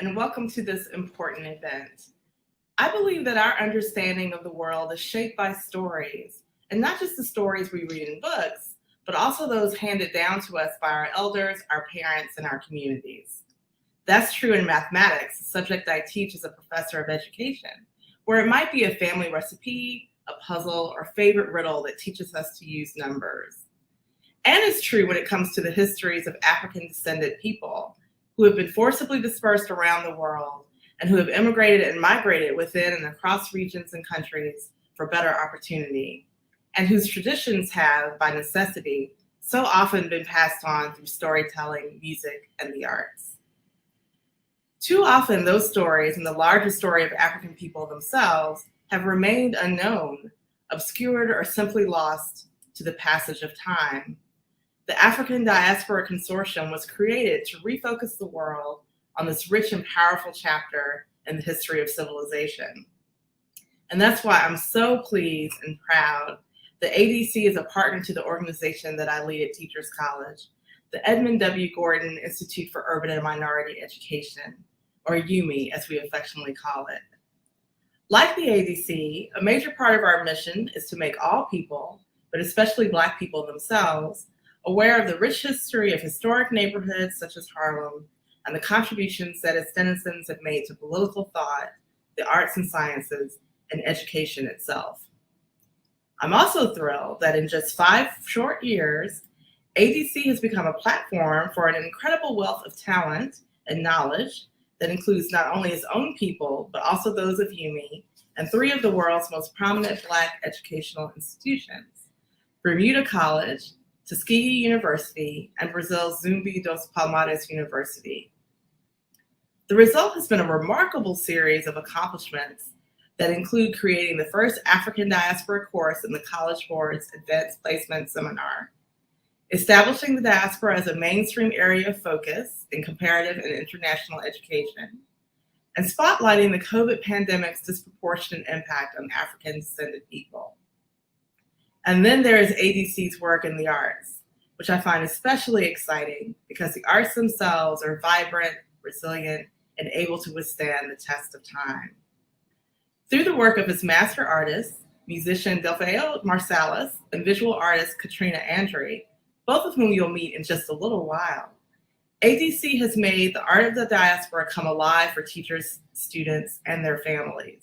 and welcome to this important event. I believe that our understanding of the world is shaped by stories, and not just the stories we read in books, but also those handed down to us by our elders, our parents, and our communities. That's true in mathematics, a subject I teach as a professor of education, where it might be a family recipe, a puzzle, or favorite riddle that teaches us to use numbers. And it's true when it comes to the histories of African descended people who have been forcibly dispersed around the world and who have immigrated and migrated within and across regions and countries for better opportunity, and whose traditions have, by necessity, so often been passed on through storytelling, music, and the arts. Too often, those stories and the larger story of African people themselves have remained unknown, obscured, or simply lost to the passage of time. The African Diaspora Consortium was created to refocus the world on this rich and powerful chapter in the history of civilization. And that's why I'm so pleased and proud that ADC is a partner to the organization that I lead at Teachers College, the Edmund W. Gordon Institute for Urban and Minority Education, or UMI as we affectionately call it. Like the ADC, a major part of our mission is to make all people, but especially Black people themselves, aware of the rich history of historic neighborhoods such as Harlem and the contributions that its denizens have made to political thought, the arts and sciences, and education itself. I'm also thrilled that in just 5 short years, ADC has become a platform for an incredible wealth of talent and knowledge that includes not only its own people, but also those of UMI and 3 of the world's most prominent Black educational institutions, Bermuda College, Tuskegee University, and Brazil's Zumbi dos Palmares University. The result has been a remarkable series of accomplishments that include creating the first African diaspora course in the College Board's Advanced Placement Seminar, establishing the diaspora as a mainstream area of focus in comparative and international education, and spotlighting the COVID pandemic's disproportionate impact on African descended people. And then there is ADC's work in the arts, which I find especially exciting because the arts themselves are vibrant, resilient, and able to withstand the test of time. Through the work of its master artists, musician Delfeo Marsalis and visual artist Katrina Andre, both of whom you'll meet in just a little while, ADC has made the art of the diaspora come alive for teachers, students, and their families.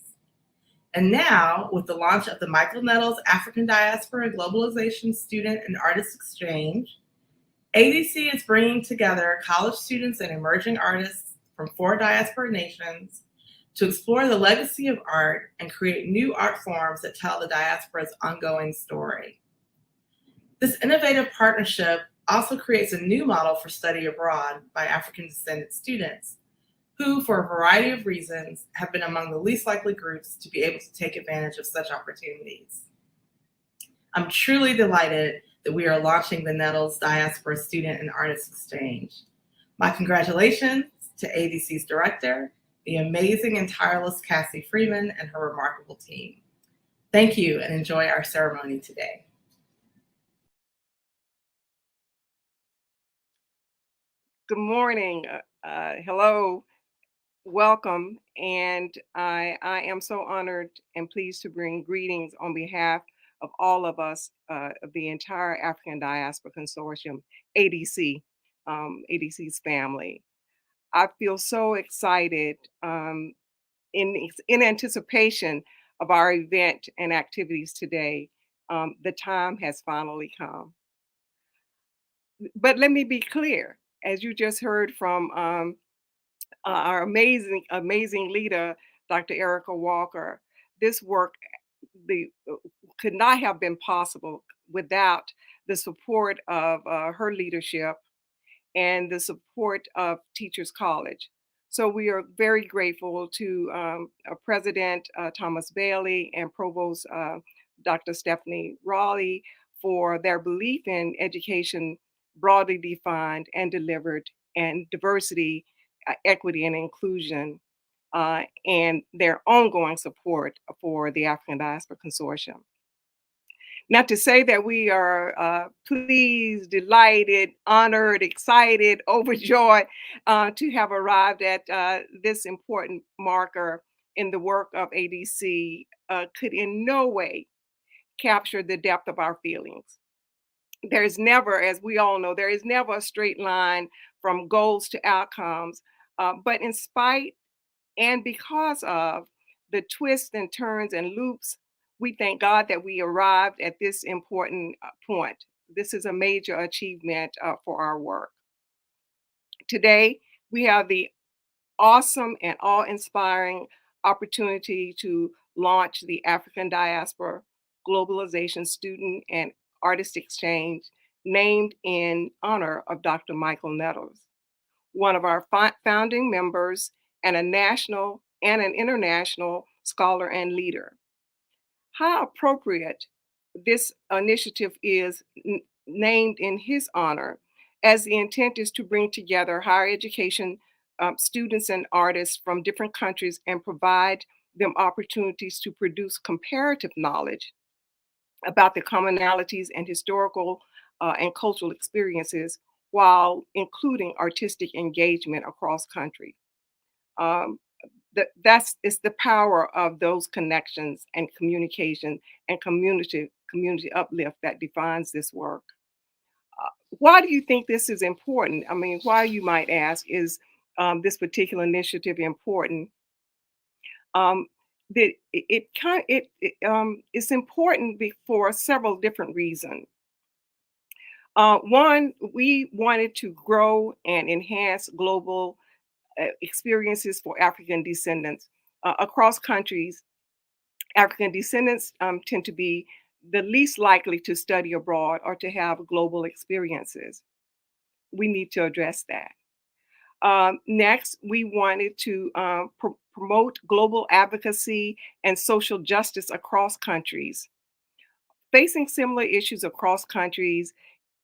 And now, with the launch of the Michael Nettles African Diaspora Globalization Student and Artist Exchange, ADC is bringing together college students and emerging artists from 4 diaspora nations to explore the legacy of art and create new art forms that tell the diaspora's ongoing story. This innovative partnership also creates a new model for study abroad by African descended students, who, for a variety of reasons, have been among the least likely groups to be able to take advantage of such opportunities. I'm truly delighted that we are launching the Nettles Diaspora Student and Artist Exchange. My congratulations to ADC's director, the amazing and tireless Cassie Freeman, and her remarkable team. Thank you, and enjoy our ceremony today. Good morning. Hello. Welcome, and I am so honored and pleased to bring greetings on behalf of all of us, of the entire African Diaspora Consortium, ADC, ADC's family. I feel so excited in anticipation of our event and activities today. The time has finally come. But let me be clear, as you just heard from our amazing leader, Dr. Erica Walker, this work could not have been possible without the support of her leadership and the support of Teachers College. So we are very grateful to President Thomas Bailey and Provost Dr. Stephanie Raleigh for their belief in education broadly defined and delivered, and diversity, equity, and inclusion, and their ongoing support for the African Diaspora Consortium. Not to say that we are pleased, delighted, honored, excited, overjoyed to have arrived at this important marker in the work of ADC could in no way capture the depth of our feelings. There's never, as we all know, there is never a straight line from goals to outcomes. But in spite and because of the twists and turns and loops, we thank God that we arrived at this important point. This is a major achievement for our work. Today, we have the awesome and awe-inspiring opportunity to launch the African Diaspora Globalization Student and Artist Exchange, named in honor of Dr. Michael Nettles, one of our founding members and a national and an international scholar and leader. How appropriate this initiative is named in his honor, as the intent is to bring together higher education students and artists from different countries and provide them opportunities to produce comparative knowledge about the commonalities and historical and cultural experiences while including artistic engagement across country. Um, that's it's the power of those connections and communication and community uplift that defines this work. Why do you think this is important? I mean, why, you might ask, is this particular initiative important? Um, that it's important for several different reasons. One, we wanted to grow and enhance global experiences for African descendants across countries. African descendants tend to be the least likely to study abroad or to have global experiences. We need to address that. Next, we wanted to promote global advocacy and social justice across countries. Facing similar issues across countries,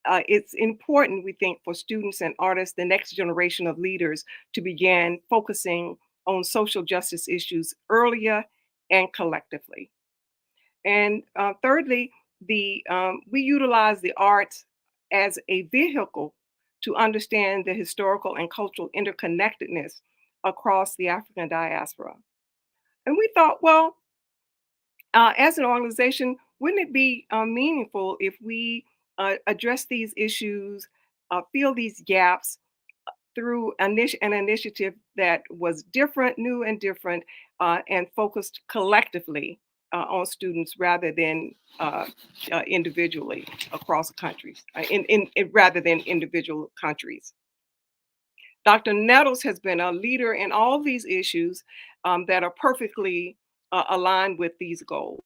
it's important, we think, for students and artists, the next generation of leaders, to begin focusing on social justice issues earlier and collectively. And thirdly, we utilize the arts as a vehicle to understand the historical and cultural interconnectedness across the African diaspora. And we thought, well, as an organization, wouldn't it be meaningful if we address these issues, fill these gaps through an initiative that was different, new and different, and focused collectively on students rather than individually across countries, rather than individual countries. Dr. Nettles has been a leader in all these issues that are perfectly aligned with these goals.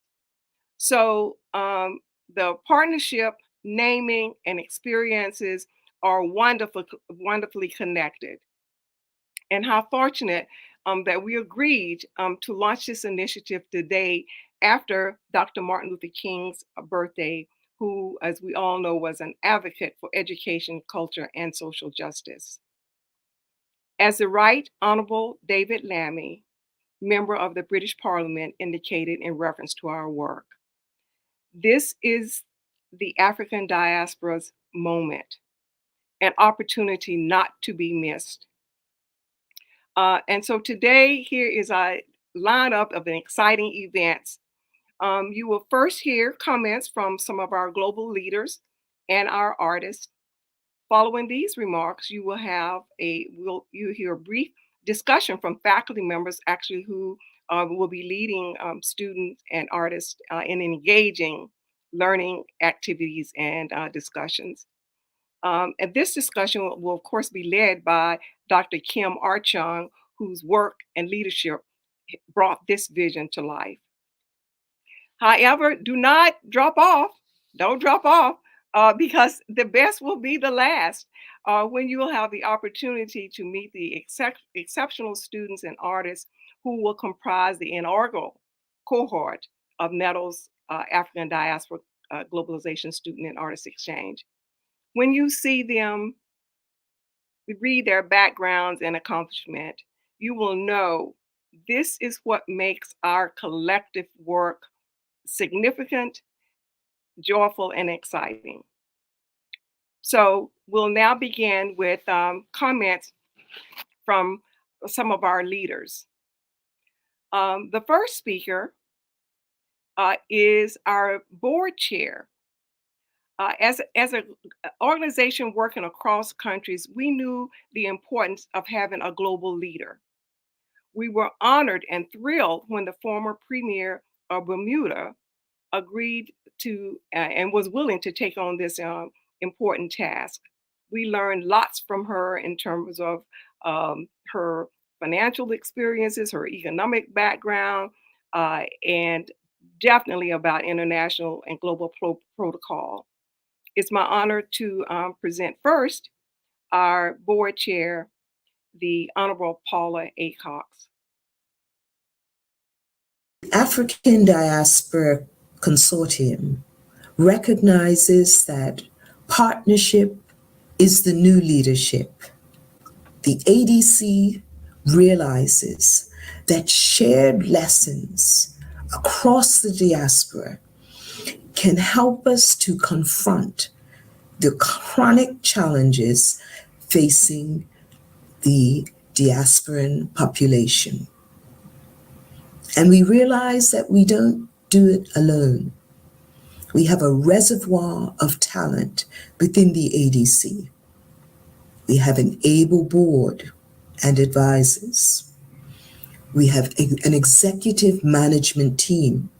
So the partnership, naming, and experiences are wonderfully connected. And how fortunate that we agreed to launch this initiative today after Dr. Martin Luther King's birthday, who, as we all know, was an advocate for education, culture, and social justice. As the Right Honorable David Lammy, member of the British Parliament, indicated in reference to our work, this is the African diaspora's moment, an opportunity not to be missed. And so today, here is a lineup of exciting events. You will first hear comments from some of our global leaders and our artists. Following these remarks, you will hear a brief discussion from faculty members, actually, who will be leading students and artists in engaging learning activities and discussions. And this discussion will, of course, be led by Dr. Kim Archung, whose work and leadership brought this vision to life. However, do not drop off. Don't drop off because the best will be the last when you will have the opportunity to meet the exceptional students and artists who will comprise the inaugural cohort of Nettles African Diaspora Globalization Student and Artist Exchange. When you see them, read their backgrounds and accomplishment, you will know this is what makes our collective work significant joyful, and exciting. So we'll now begin with comments from some of our leaders. The first speaker is our board chair. As an organization working across countries, we knew the importance of having a global leader. We were honored and thrilled when the former premier of Bermuda agreed to and was willing to take on this important task. We learned lots from her in terms of her financial experiences, her economic background, and definitely about international and global protocol. It's my honor to present first our board chair, the Honorable Paula A. Cox. African Diaspora Consortium recognizes that partnership is the new leadership. The ADC realizes that shared lessons across the diaspora can help us to confront the chronic challenges facing the diasporan population. And we realize that we don't do it alone. We have a reservoir of talent within the ADC. We have an able board and advisors. We have an executive management team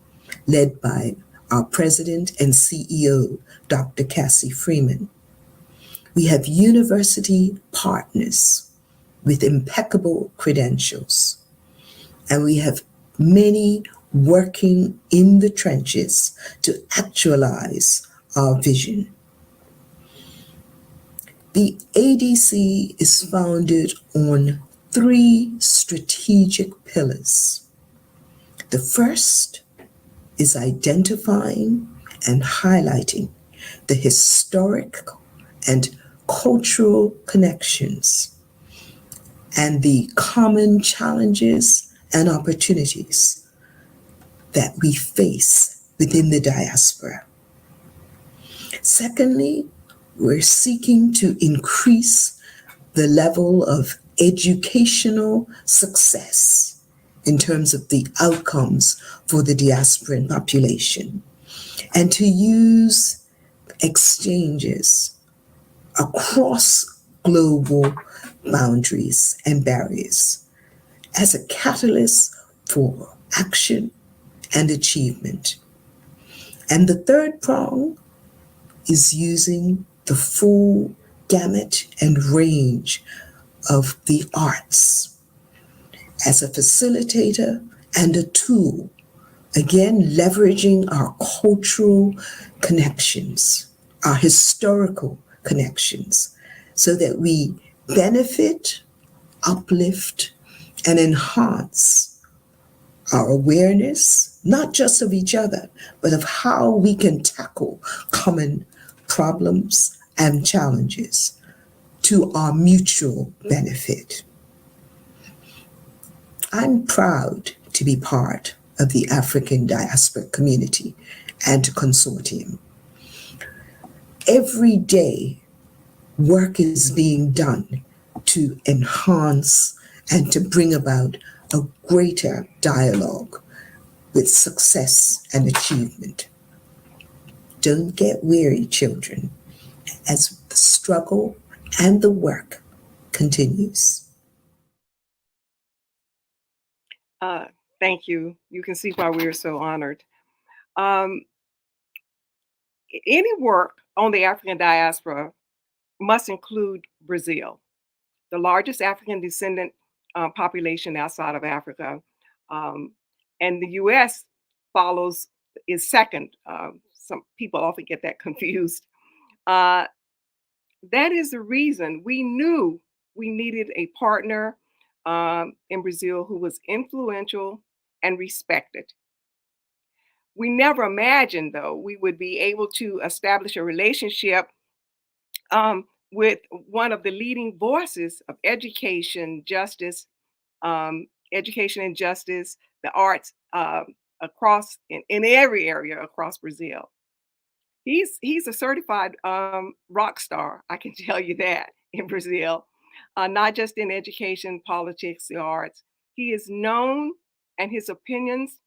led by our president and CEO, Dr. Cassie Freeman. We have university partners with impeccable credentials. And we have many working in the trenches to actualize our vision. The ADC is founded on 3 strategic pillars. The first is identifying and highlighting the historic and cultural connections and the common challenges and opportunities that we face within the diaspora. Secondly, we're seeking to increase the level of educational success in terms of the outcomes for the diasporan population, and to use exchanges across global boundaries and barriers as a catalyst for action and achievement. And the third prong is using the full gamut and range of the arts as a facilitator and a tool, again, leveraging our cultural connections, our historical connections, so that we benefit, uplift, and enhance our awareness, not just of each other, but of how we can tackle common problems and challenges to our mutual benefit. I'm proud to be part of the African Diaspora Community and Consortium. Every day, work is being done to enhance and to bring about a greater dialogue with success and achievement. Don't get weary, children, as the struggle and the work continues. Thank you. You can see why we are so honored. Any work on the African diaspora must include Brazil, the largest African descendant population outside of Africa. And the US is second. Some people often get that confused. That is the reason we knew we needed a partner in Brazil who was influential and respected. We never imagined, though, we would be able to establish a relationship with one of the leading voices of education, justice, education and justice, the arts across in every area across Brazil. He's a certified rock star, I can tell you that, in Brazil, not just in education, politics, the arts. He is known, and his opinions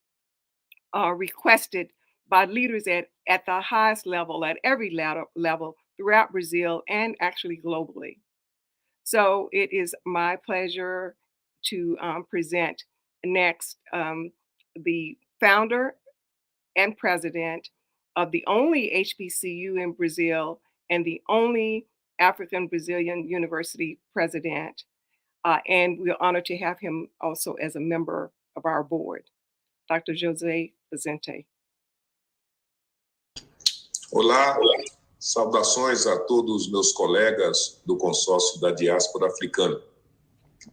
are requested by leaders at the highest level, at every level throughout Brazil and actually globally. So it is my pleasure to present next the founder and president of the only HBCU in Brazil and the only African Brazilian University president. And we're honored to have him also as a member of our board, Dr. José Vicente. Olá, saudações a todos os meus colegas do consórcio da diáspora africana.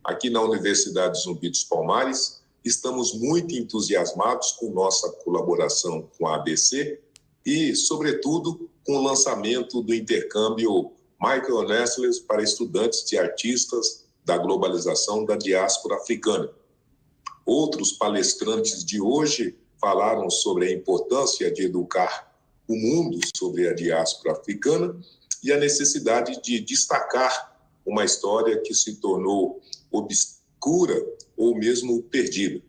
Aqui na Universidade Zumbi dos Palmares, estamos muito entusiasmados com nossa colaboração com a ABC e, sobretudo, com o lançamento do intercâmbio Michael Nettles para estudantes de artistas da globalização da diáspora africana. Outros palestrantes de hoje falaram sobre a importância de educar o mundo sobre a diáspora africana e a necessidade de destacar uma história que se tornou obscura ou mesmo perdida.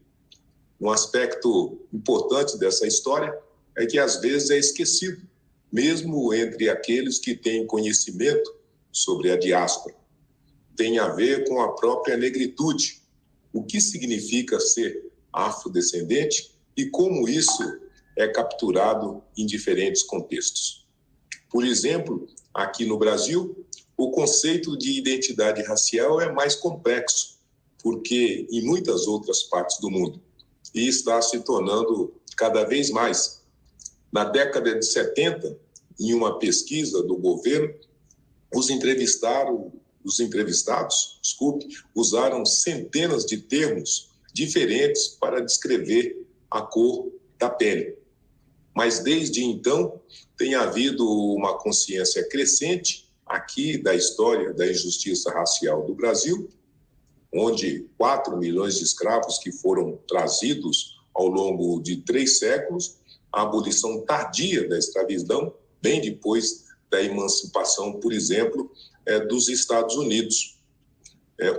Um aspecto importante dessa história é que às vezes é esquecido, mesmo entre aqueles que têm conhecimento sobre a diáspora. Tem a ver com a própria negritude, o que significa ser afrodescendente e como isso é capturado em diferentes contextos. Por exemplo, aqui no Brasil, o conceito de identidade racial é mais complexo, porque em muitas outras partes do mundo, e está se tornando cada vez mais. Na década de 70, em uma pesquisa do governo, os entrevistados, usaram centenas de termos diferentes para descrever a cor da pele. Mas desde então tem havido uma consciência crescente aqui da história da injustiça racial do Brasil, onde 4 milhões de escravos que foram trazidos ao longo de 3 séculos, a abolição tardia da escravidão, bem depois da emancipação, por exemplo, dos Estados Unidos.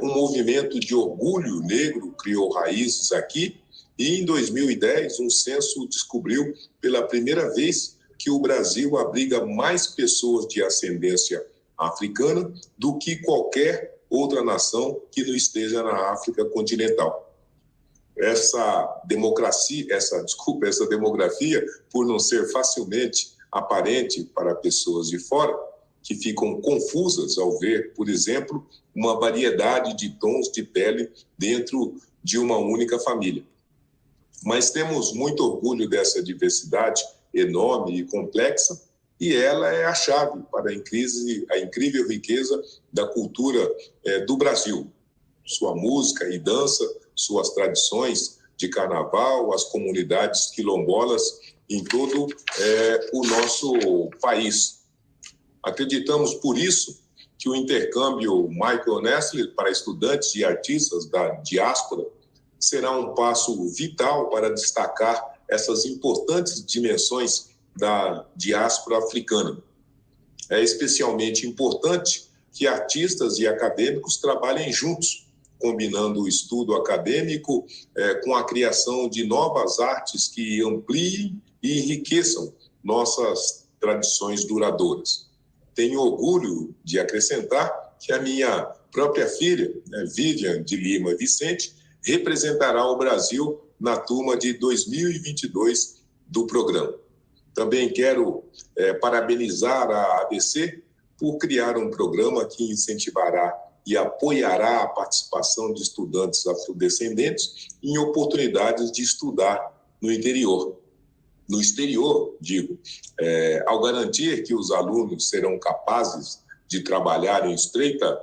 Um movimento de orgulho negro criou raízes aqui e, em 2010, um censo descobriu pela primeira vez que o Brasil abriga mais pessoas de ascendência africana do que qualquer outra nação que não esteja na África continental. Essa demografia, por não ser facilmente aparente para pessoas de fora, que ficam confusas ao ver, por exemplo, uma variedade de tons de pele dentro de uma única família. Mas temos muito orgulho dessa diversidade enorme e complexa, e ela é a chave para a incrível riqueza da cultura do Brasil. Sua música e dança, suas tradições de carnaval, as comunidades quilombolas em todo o nosso país. Acreditamos, por isso, que o intercâmbio Michael Nettles para estudantes e artistas da diáspora será um passo vital para destacar essas importantes dimensões da diáspora africana. É especialmente importante que artistas e acadêmicos trabalhem juntos, combinando o estudo acadêmico com a criação de novas artes que ampliem e enriqueçam nossas tradições duradouras. Tenho orgulho de acrescentar que a minha própria filha, Vivian de Lima Vicente, representará o Brasil na turma de 2022 do programa. Também quero parabenizar a ABC por criar um programa que incentivará e apoiará a participação de estudantes afrodescendentes em oportunidades de estudar no interior. No exterior, digo, ao garantir que os alunos serão capazes de trabalhar em estreita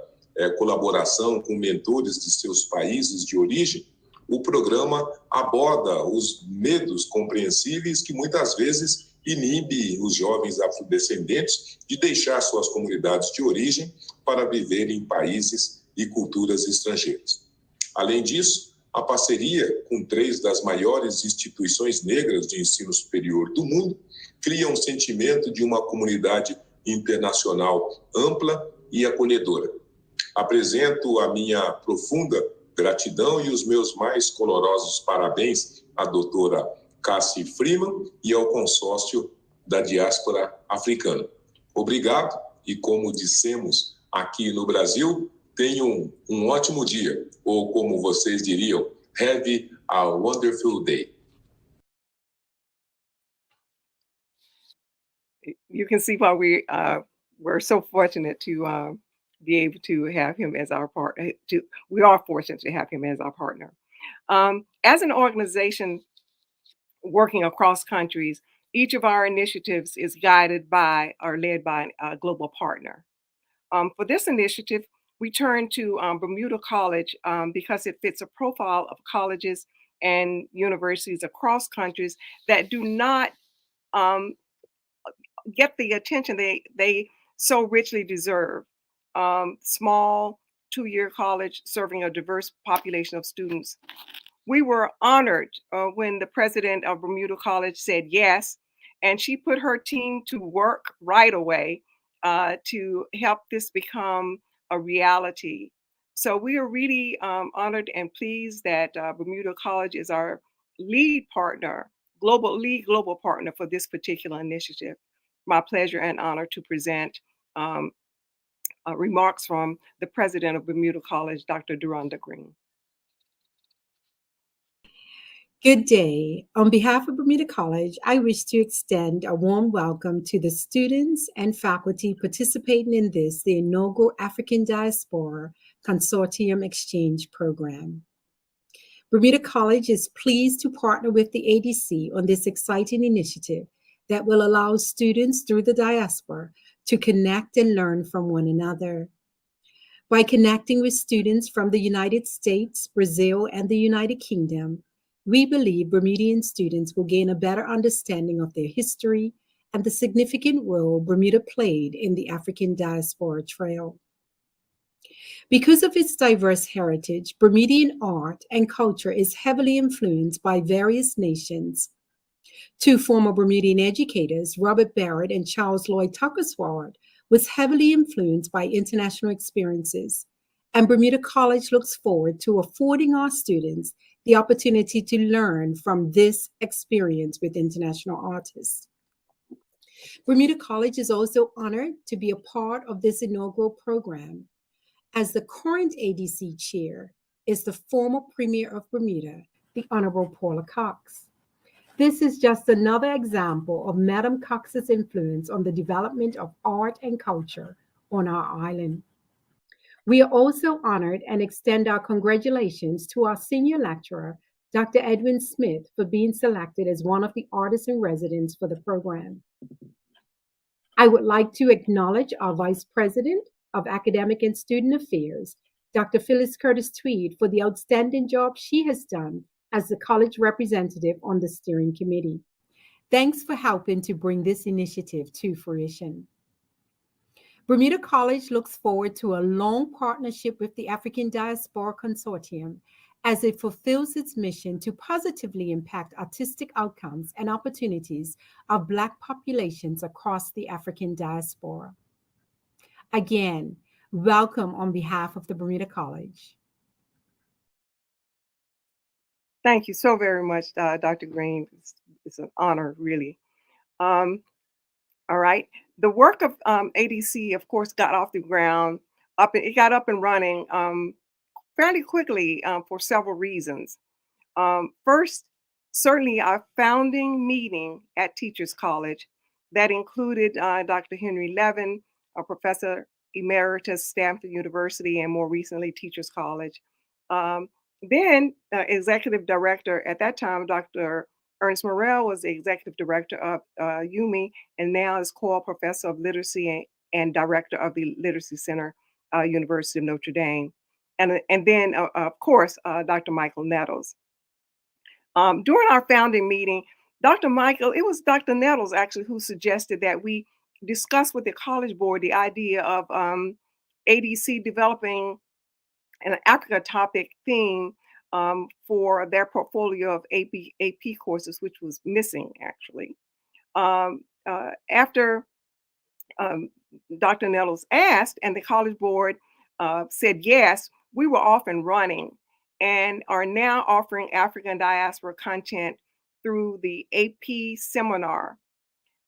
colaboração com mentores de seus países de origem, o programa aborda os medos compreensíveis que muitas vezes inibe os jovens afrodescendentes de deixar suas comunidades de origem para viver em países e culturas estrangeiras. Além disso, a parceria com 3 das maiores instituições negras de ensino superior do mundo cria um sentimento de uma comunidade internacional ampla e acolhedora. Apresento a minha profunda gratidão e os meus mais calorosos parabéns à doutora Cassie Freeman e ao consórcio da diáspora africana. Obrigado e, como dissemos aqui no Brasil, tenham um ótimo dia, ou como vocês diriam, have a wonderful day. You can see why we're so fortunate to be able to have him as our partner. We are fortunate to have him as our partner. As an organization working across countries, each of our initiatives is guided by or led by a global partner. For this initiative, we turn to Bermuda College because it fits a profile of colleges and universities across countries that do not get the attention they so richly deserve. Small 2-year college serving a diverse population of students. We were honored when the president of Bermuda College said yes, and she put her team to work right away to help this become a reality. So we are really honored and pleased that Bermuda College is our lead partner, global partner for this particular initiative. My pleasure and honor to present remarks from the president of Bermuda College, Dr. Duranda Green. Good day. On behalf of Bermuda College, I wish to extend a warm welcome to the students and faculty participating in the inaugural African Diaspora Consortium Exchange Program. Bermuda College is pleased to partner with the ADC on this exciting initiative that will allow students through the diaspora to connect and learn from one another. By connecting with students from the United States, Brazil, and the United Kingdom, we believe Bermudian students will gain a better understanding of their history and the significant role Bermuda played in the African Diaspora Trail. Because of its diverse heritage, Bermudian art and culture is heavily influenced by various nations. Two former Bermudian educators, Robert Barrett and Charles Lloyd Tuckersward, was heavily influenced by international experiences, and Bermuda College looks forward to affording our students the opportunity to learn from this experience with international artists. Bermuda College is also honored to be a part of this inaugural program, as the current ADC chair is the former Premier of Bermuda, the Honorable Paula Cox. This is just another example of Madam Cox's influence on the development of art and culture on our island. We are also honored and extend our congratulations to our senior lecturer, Dr. Edwin Smith, for being selected as one of the artists in residence for the program. I would like to acknowledge our Vice President of Academic and Student Affairs, Dr. Phyllis Curtis Tweed, for the outstanding job she has done as the college representative on the steering committee. Thanks for helping to bring this initiative to fruition. Bermuda College looks forward to a long partnership with the African Diaspora Consortium as it fulfills its mission to positively impact artistic outcomes and opportunities of Black populations across the African diaspora. Again, welcome on behalf of the Bermuda College. Thank you so very much, Dr. Green. It's an honor, really. All right. The work of ADC, of course, got off the ground. It got up and running fairly quickly for several reasons. First, certainly our founding meeting at Teachers College that included Dr. Henry Levin, a professor emeritus, Stanford University, and more recently, Teachers College. Then executive director at that time, Dr. Ernest Morrell was the executive director of UME and now is co-professor of literacy and director of the Literacy Center, University of Notre Dame. And then, of course, Dr. Michael Nettles. During our founding meeting, it was Dr. Nettles actually who suggested that we discuss with the College Board the idea of ADC developing an Africa topic theme for their portfolio of AP courses, which was missing actually. After Dr. Nettles asked and the college board said yes, we were off and running and are now offering African diaspora content through the AP seminar.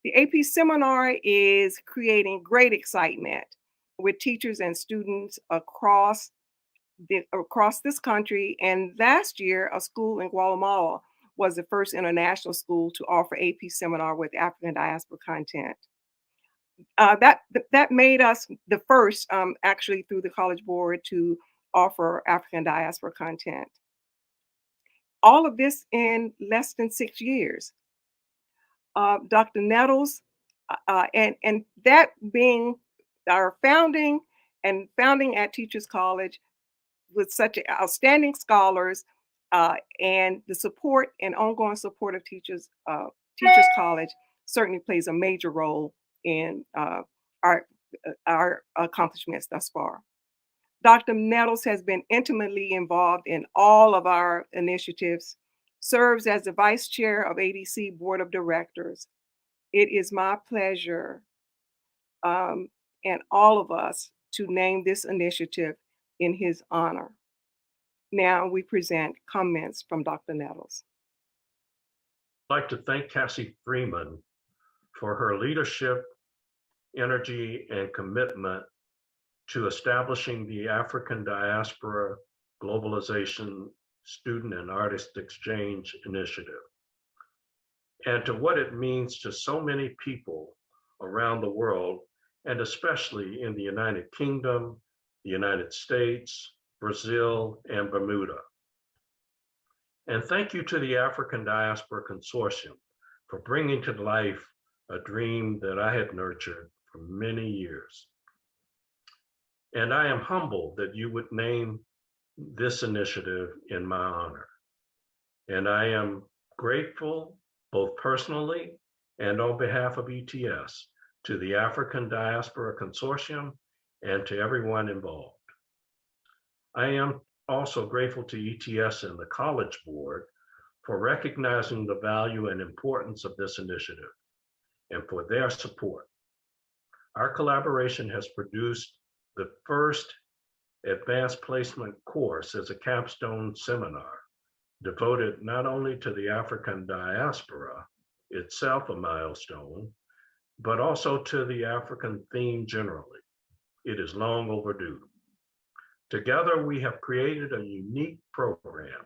The AP seminar is creating great excitement with teachers and students across this country. And last year, a school in Guatemala was the first international school to offer AP seminar with African diaspora content. That made us the first, actually, through the College Board to offer African diaspora content. All of this in less than 6 years. Dr. Nettles, and that being our founding at Teachers College with such outstanding scholars, and the support and ongoing support of Teachers College certainly plays a major role in our accomplishments thus far. Dr. Nettles has been intimately involved in all of our initiatives, serves as the vice chair of ADC Board of Directors. It is my pleasure, and all of us, to name this initiative in his honor. Now we present comments from Dr. Nettles. I'd like to thank Cassie Freeman for her leadership, energy, and commitment to establishing the African Diaspora Globalization Student and Artist Exchange Initiative, and to what it means to so many people around the world, and especially in the United Kingdom, the United States, Brazil, and Bermuda. And thank you to the African Diaspora Consortium for bringing to life a dream that I had nurtured for many years. And I am humbled that you would name this initiative in my honor. And I am grateful, both personally and on behalf of ETS, to the African Diaspora Consortium and to everyone involved. I am also grateful to ETS and the College Board for recognizing the value and importance of this initiative and for their support. Our collaboration has produced the first advanced placement course as a capstone seminar devoted not only to the African diaspora, itself a milestone, but also to the African theme generally. It is long overdue. Together, we have created a unique program,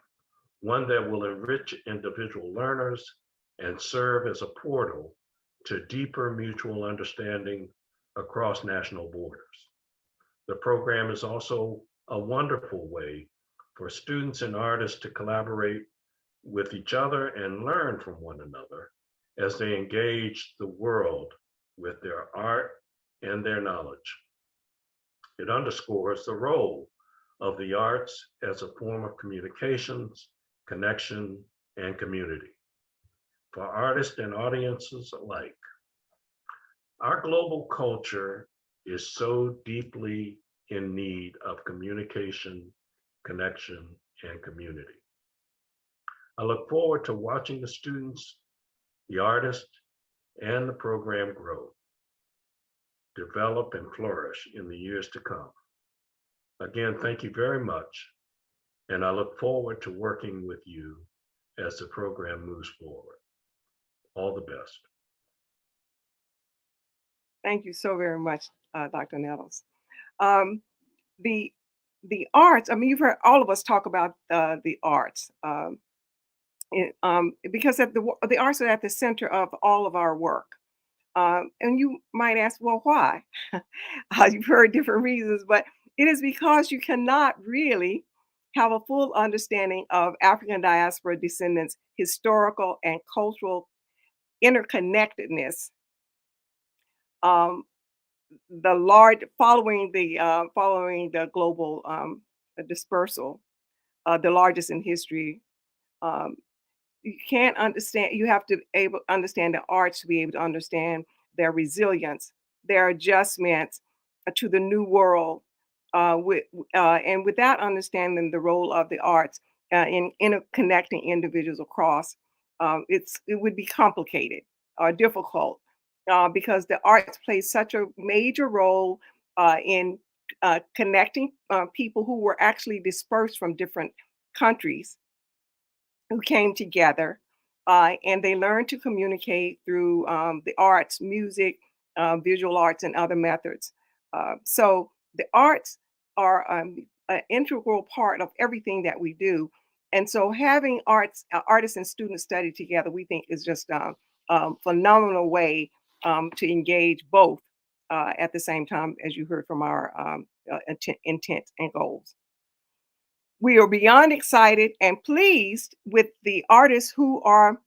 one that will enrich individual learners and serve as a portal to deeper mutual understanding across national borders. The program is also a wonderful way for students and artists to collaborate with each other and learn from one another as they engage the world with their art and their knowledge. It underscores the role of the arts as a form of communications, connection, and community for artists and audiences alike. Our global culture is so deeply in need of communication, connection, and community. I look forward to watching the students, the artists, and the program grow, develop, and flourish in the years to come. Again, thank you very much, and I look forward to working with you as the program moves forward. All the best. Thank you so very much, Dr. Nettles. The arts, I mean, you've heard all of us talk about the arts, because the arts are at the center of all of our work. And you might ask, well, why? You've heard different reasons, but it is because you cannot really have a full understanding of African diaspora descendants' historical and cultural interconnectedness. Following the global dispersal, the largest in history. You can't understand. You have to understand the arts to be able to understand their resilience, their adjustments to the new world, and without understanding the role of the arts in interconnecting individuals across, it would be complicated. difficult because the arts play such a major role in connecting people who were actually dispersed from different countries who came together and they learned to communicate through the arts, music, visual arts, and other methods. So the arts are an integral part of everything that we do. And so having artists and students study together, we think is just a phenomenal way to engage both at the same time, as you heard from our intent and goals. We are beyond excited and pleased with the artists who are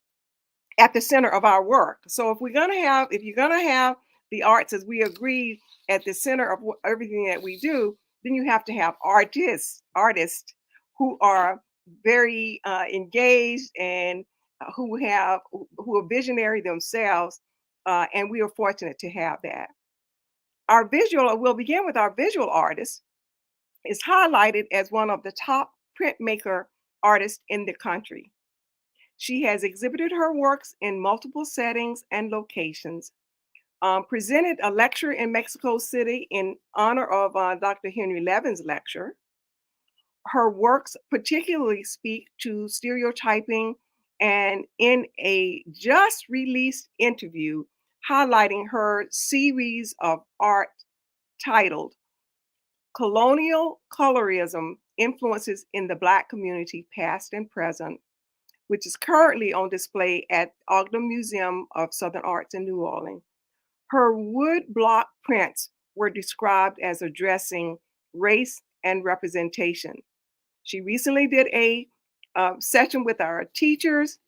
at the center of our work. So if you're gonna have the arts, as we agreed, at the center of everything that we do, then you have to have artists who are very engaged and who are visionary themselves, and we are fortunate to have that. We'll begin with our visual artist, is highlighted as one of the top printmaker artists in the country. She has exhibited her works in multiple settings and locations, presented a lecture in Mexico City in honor of Dr. Henry Levin's lecture. Her works particularly speak to stereotyping, and in a just released interview highlighting her series of art titled Colonial Colorism Influences in the Black Community, Past and Present, which is currently on display at Ogden Museum of Southern Arts in New Orleans. Her wood block prints were described as addressing race and representation. She recently did a session with our teachers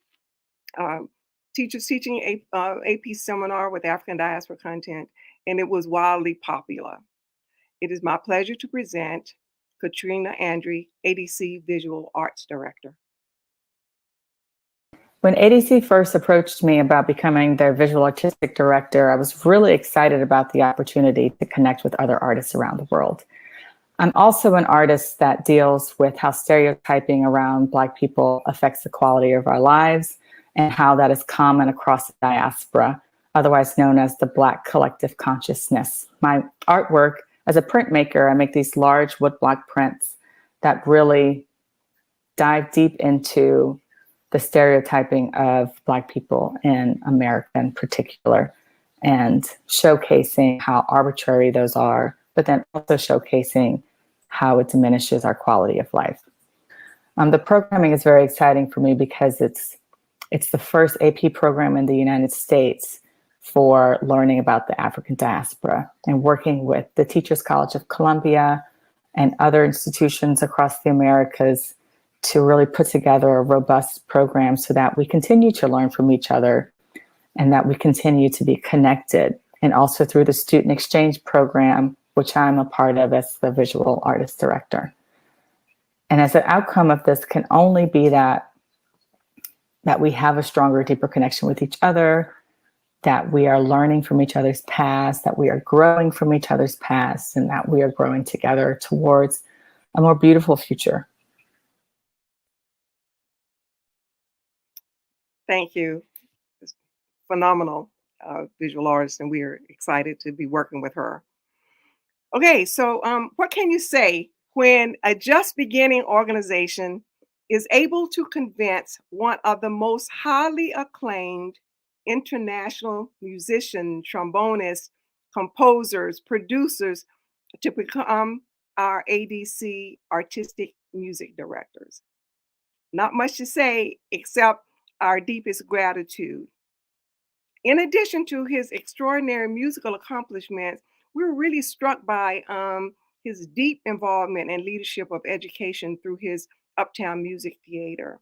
teaching a AP seminar with African Diaspora Content, and it was wildly popular. It is my pleasure to present Katrina Andre, ADC Visual Arts Director. When ADC first approached me about becoming their visual artistic director, I was really excited about the opportunity to connect with other artists around the world. I'm also an artist that deals with how stereotyping around Black people affects the quality of our lives and how that is common across the diaspora, otherwise known as the Black collective consciousness. My artwork, as a printmaker, I make these large wood block prints that really dive deep into the stereotyping of Black people in America in particular, and showcasing how arbitrary those are, but then also showcasing how it diminishes our quality of life. The programming is very exciting for me because it's the first AP program in the United States for learning about the African diaspora, and working with the Teachers College of Columbia and other institutions across the Americas to really put together a robust program so that we continue to learn from each other and that we continue to be connected. And also through the student exchange program, which I'm a part of as the visual artist director. And as an outcome of this can only be that we have a stronger, deeper connection with each other, that we are learning from each other's past, that we are growing from each other's past, and that we are growing together towards a more beautiful future. Thank you. It's phenomenal visual artist, and we are excited to be working with her. Okay, so what can you say when a just beginning organization is able to convince one of the most highly acclaimed international musicians, trombonists, composers, producers to become our ADC artistic music directors? Not much to say except our deepest gratitude. In addition to his extraordinary musical accomplishments, we were really struck by his deep involvement and leadership of education through his Uptown Music Theater.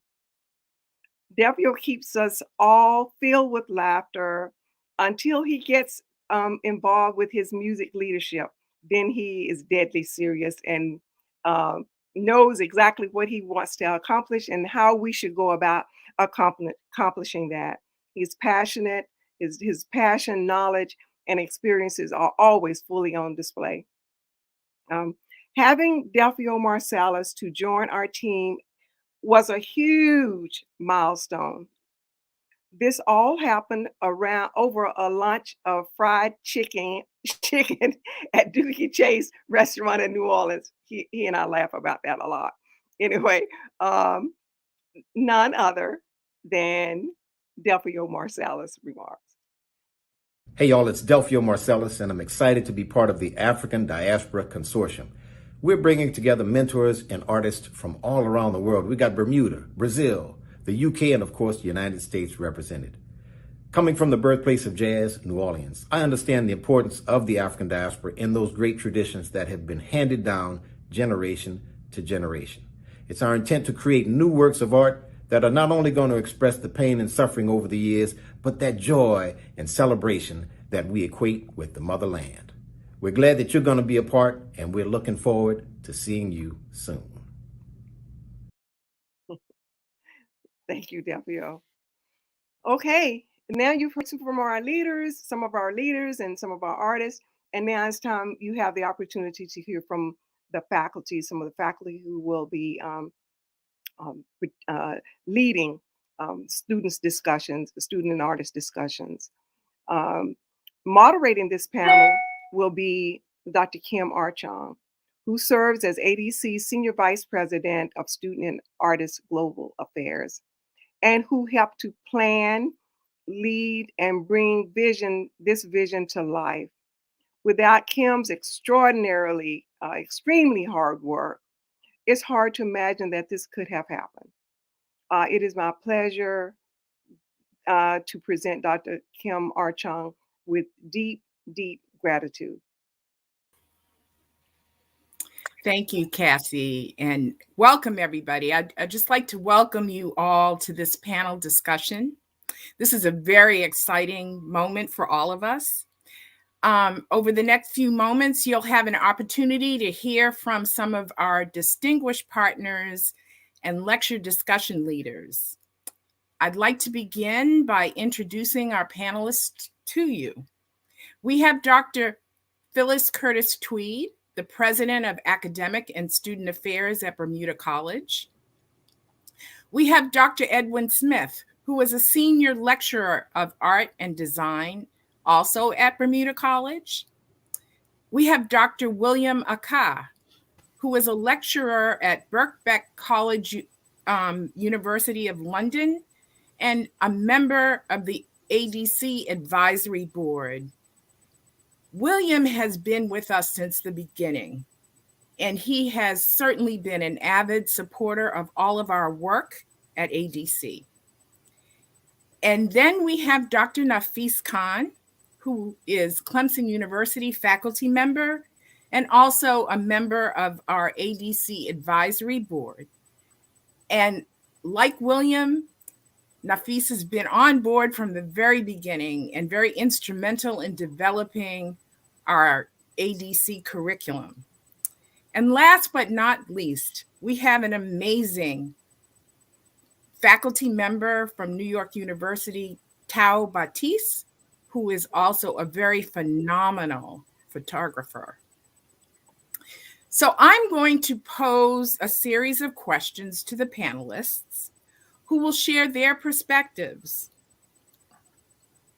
Delvio keeps us all filled with laughter until he gets involved with his music leadership. Then he is deadly serious and knows exactly what he wants to accomplish and how we should go about accomplishing that. He's passionate. His passion, knowledge, and experiences are always fully on display. Having Delfio Marsalis to join our team was a huge milestone. This all happened around over a lunch of fried chicken at Dookie Chase restaurant in New Orleans. He and I laugh about that a lot. Anyway, none other than Delphio Marsalis remarks. Hey y'all, it's Delphio Marsalis, and I'm excited to be part of the African Diaspora Consortium. We're bringing together mentors and artists from all around the world. We got Bermuda, Brazil, the UK, and of course, the United States represented. Coming from the birthplace of jazz, New Orleans, I understand the importance of the African diaspora in those great traditions that have been handed down generation to generation. It's our intent to create new works of art that are not only going to express the pain and suffering over the years, but that joy and celebration that we equate with the motherland. We're glad that you're going to be a part, and we're looking forward to seeing you soon. Thank you, Delphio. Okay, now you've heard some from our leaders, some of our leaders and some of our artists, and now it's time you have the opportunity to hear from the faculty, some of the faculty who will be leading student and artist discussions. Moderating this panel will be Dr. Kim Archon, who serves as ADC's Senior Vice President of Student and Artist Global Affairs, and who helped to plan, lead, and bring this vision to life. Without Kim's extraordinarily, extremely hard work, it's hard to imagine that this could have happened. It is my pleasure to present Dr. Kim Archon with deep, deep gratitude. Thank you, Cassie, and welcome everybody. I'd just like to welcome you all to this panel discussion. This is a very exciting moment for all of us. Over the next few moments, you'll have an opportunity to hear from some of our distinguished partners and lecture discussion leaders. I'd like to begin by introducing our panelists to you. We have Dr. Phyllis Curtis Tweed, the President of Academic and Student Affairs at Bermuda College. We have Dr. Edwin Smith, who is a Senior Lecturer of Art and Design, also at Bermuda College. We have Dr. William Aka, who is a lecturer at Birkbeck College, University of London, and a member of the ADC Advisory Board. William has been with us since the beginning, and he has certainly been an avid supporter of all of our work at ADC. And then we have Dr. Nafis Khan, who is Clemson University faculty member and also a member of our ADC Advisory Board. And like William, Nafis has been on board from the very beginning and very instrumental in developing our ADC curriculum. And last but not least, we have an amazing faculty member from New York University, Tao Batiste, who is also a very phenomenal photographer. So I'm going to pose a series of questions to the panelists who will share their perspectives.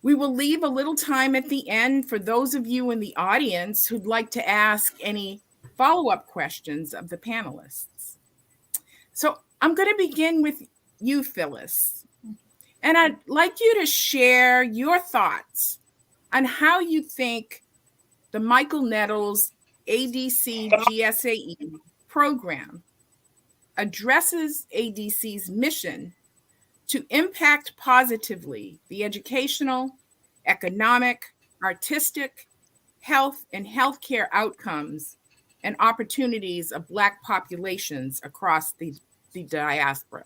We will leave a little time at the end for those of you in the audience who'd like to ask any follow-up questions of the panelists. So I'm going to begin with you, Phyllis. And I'd like you to share your thoughts on how you think the Michael Nettles ADC GSAE program addresses ADC's mission to impact positively the educational, economic, artistic, health, and healthcare outcomes and opportunities of Black populations across the diaspora.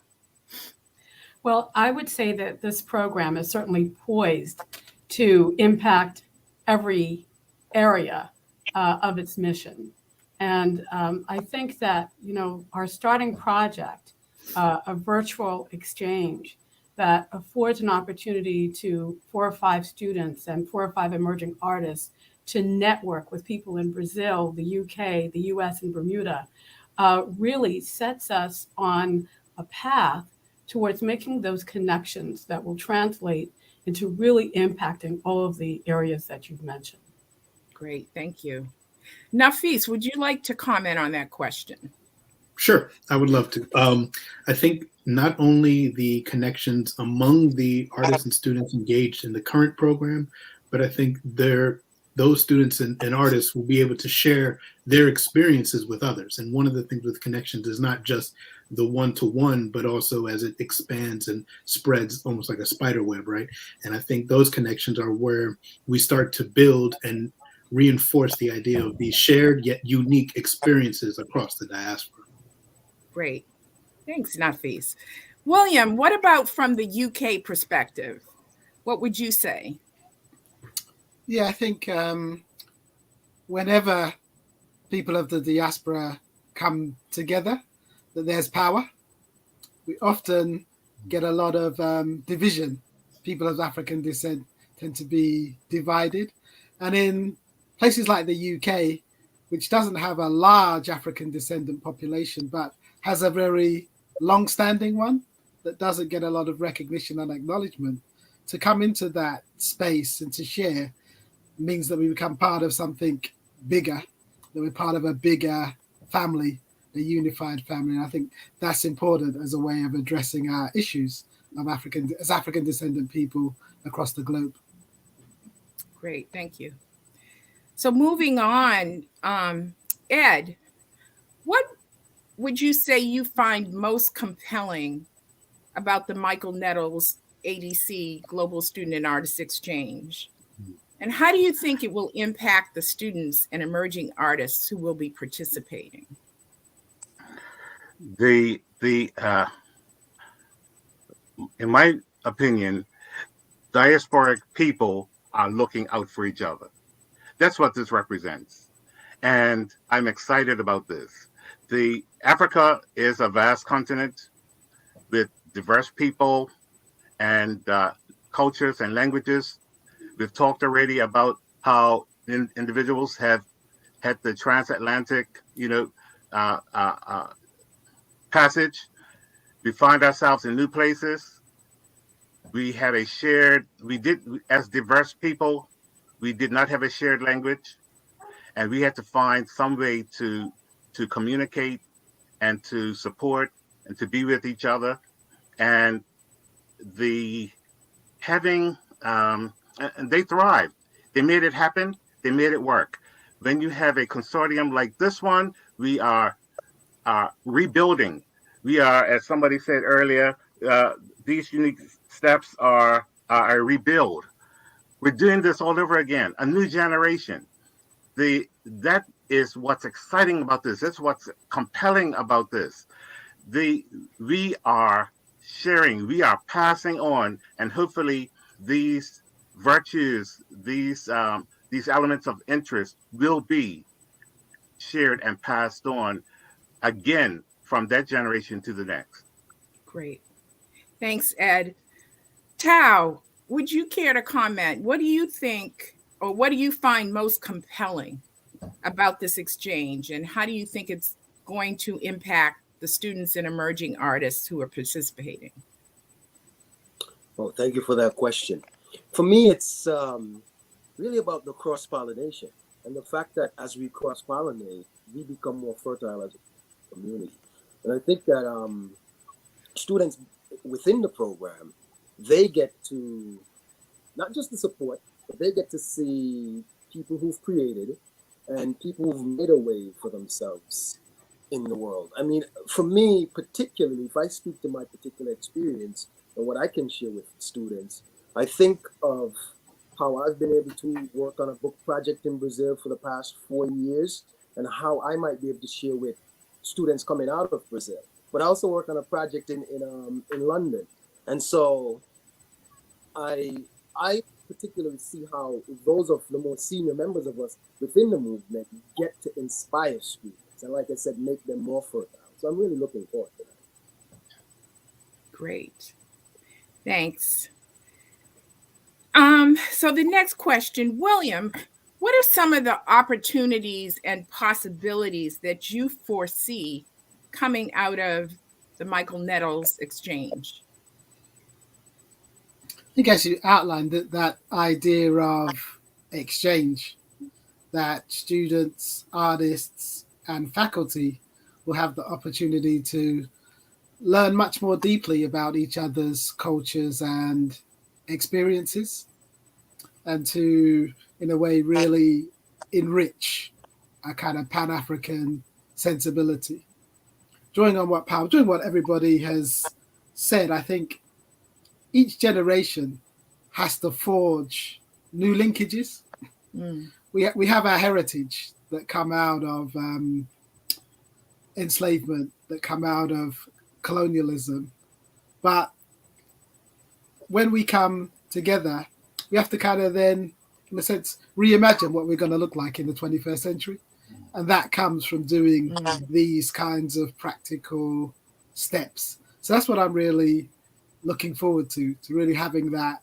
Well, I would say that this program is certainly poised to impact every area of its mission. And I think that, our starting project, a virtual exchange that affords an opportunity to 4 or 5 students and 4 or 5 emerging artists to network with people in Brazil, the UK, the US, and Bermuda, really sets us on a path towards making those connections that will translate into really impacting all of the areas that you've mentioned. Great, thank you. Nafis, would you like to comment on that question? Sure, I would love to. I think not only the connections among the artists and students engaged in the current program, but I think those students and artists will be able to share their experiences with others. And one of the things with connections is not just the one-to-one, but also as it expands and spreads almost like a spider web, right? And I think those connections are where we start to build and reinforce the idea of these shared yet unique experiences across the diaspora. Great. Thanks, Nafis. William, what about from the UK perspective? What would you say? Yeah, I think whenever people of the diaspora come together, that there's power. We often get a lot of division. People of African descent tend to be divided. And in places like the UK, which doesn't have a large African descendant population, but has a very long-standing one that doesn't get a lot of recognition and acknowledgement, to come into that space and to share means that we become part of something bigger, that we're part of a bigger family, a unified family. And I think that's important as a way of addressing our issues of African descendant people across the globe. Great, thank you. So moving on, Ed, what would you say you find most compelling about the Michael Nettles ADC Global Student and Artist Exchange? And how do you think it will impact the students and emerging artists who will be participating? In my opinion, diasporic people are looking out for each other. That's what this represents. And I'm excited about this. Africa is a vast continent with diverse people and cultures and languages. We've talked already about how individuals have had the transatlantic, passage. We find ourselves in new places. We had as diverse people, we did not have a shared language, and we had to find some way to communicate and to support and to be with each other. And and they thrived. They made it happen. They made it work. When you have a consortium like this one, we are rebuilding. We are, as somebody said earlier, these unique steps are a rebuild. We're doing this all over again, a new generation. That is what's exciting about this. That's what's compelling about this. We are sharing, we are passing on, and hopefully these virtues, these elements of interest will be shared and passed on again from that generation to the next. Great. Thanks, Ed. Tao, would you care to comment? What do you think, or what do you find most compelling about this exchange, and how do you think it's going to impact the students and emerging artists who are participating? Well, thank you for that question. For me, it's really about the cross-pollination and the fact that as we cross-pollinate, we become more fertile as a community. And I think that students within the program, they get to, not just the support, but they get to see people who've created and people who've made a way for themselves in the world. I mean, for me, particularly, if I speak to my particular experience and what I can share with students, I think of how I've been able to work on a book project in Brazil for the past 4 years and how I might be able to share with students coming out of Brazil. But I also work on a project in London. And so I particularly see how those of the more senior members of us within the movement get to inspire students. And like I said, make them more fertile. So I'm really looking forward to that. Great. Thanks. So the next question, William, what are some of the opportunities and possibilities that you foresee coming out of the Michael Nettles exchange? I think as you outlined that idea of exchange, that students, artists, and faculty will have the opportunity to learn much more deeply about each other's cultures and experiences, and to, in a way, really enrich a kind of Pan-African sensibility. Drawing on what everybody has said, I think each generation has to forge new linkages. We have our heritage that come out of enslavement, that come out of colonialism. But when we come together, we have to kind of then, in a sense, reimagine what we're going to look like in the 21st century. And that comes from doing these kinds of practical steps. So that's what I'm really looking forward to really having that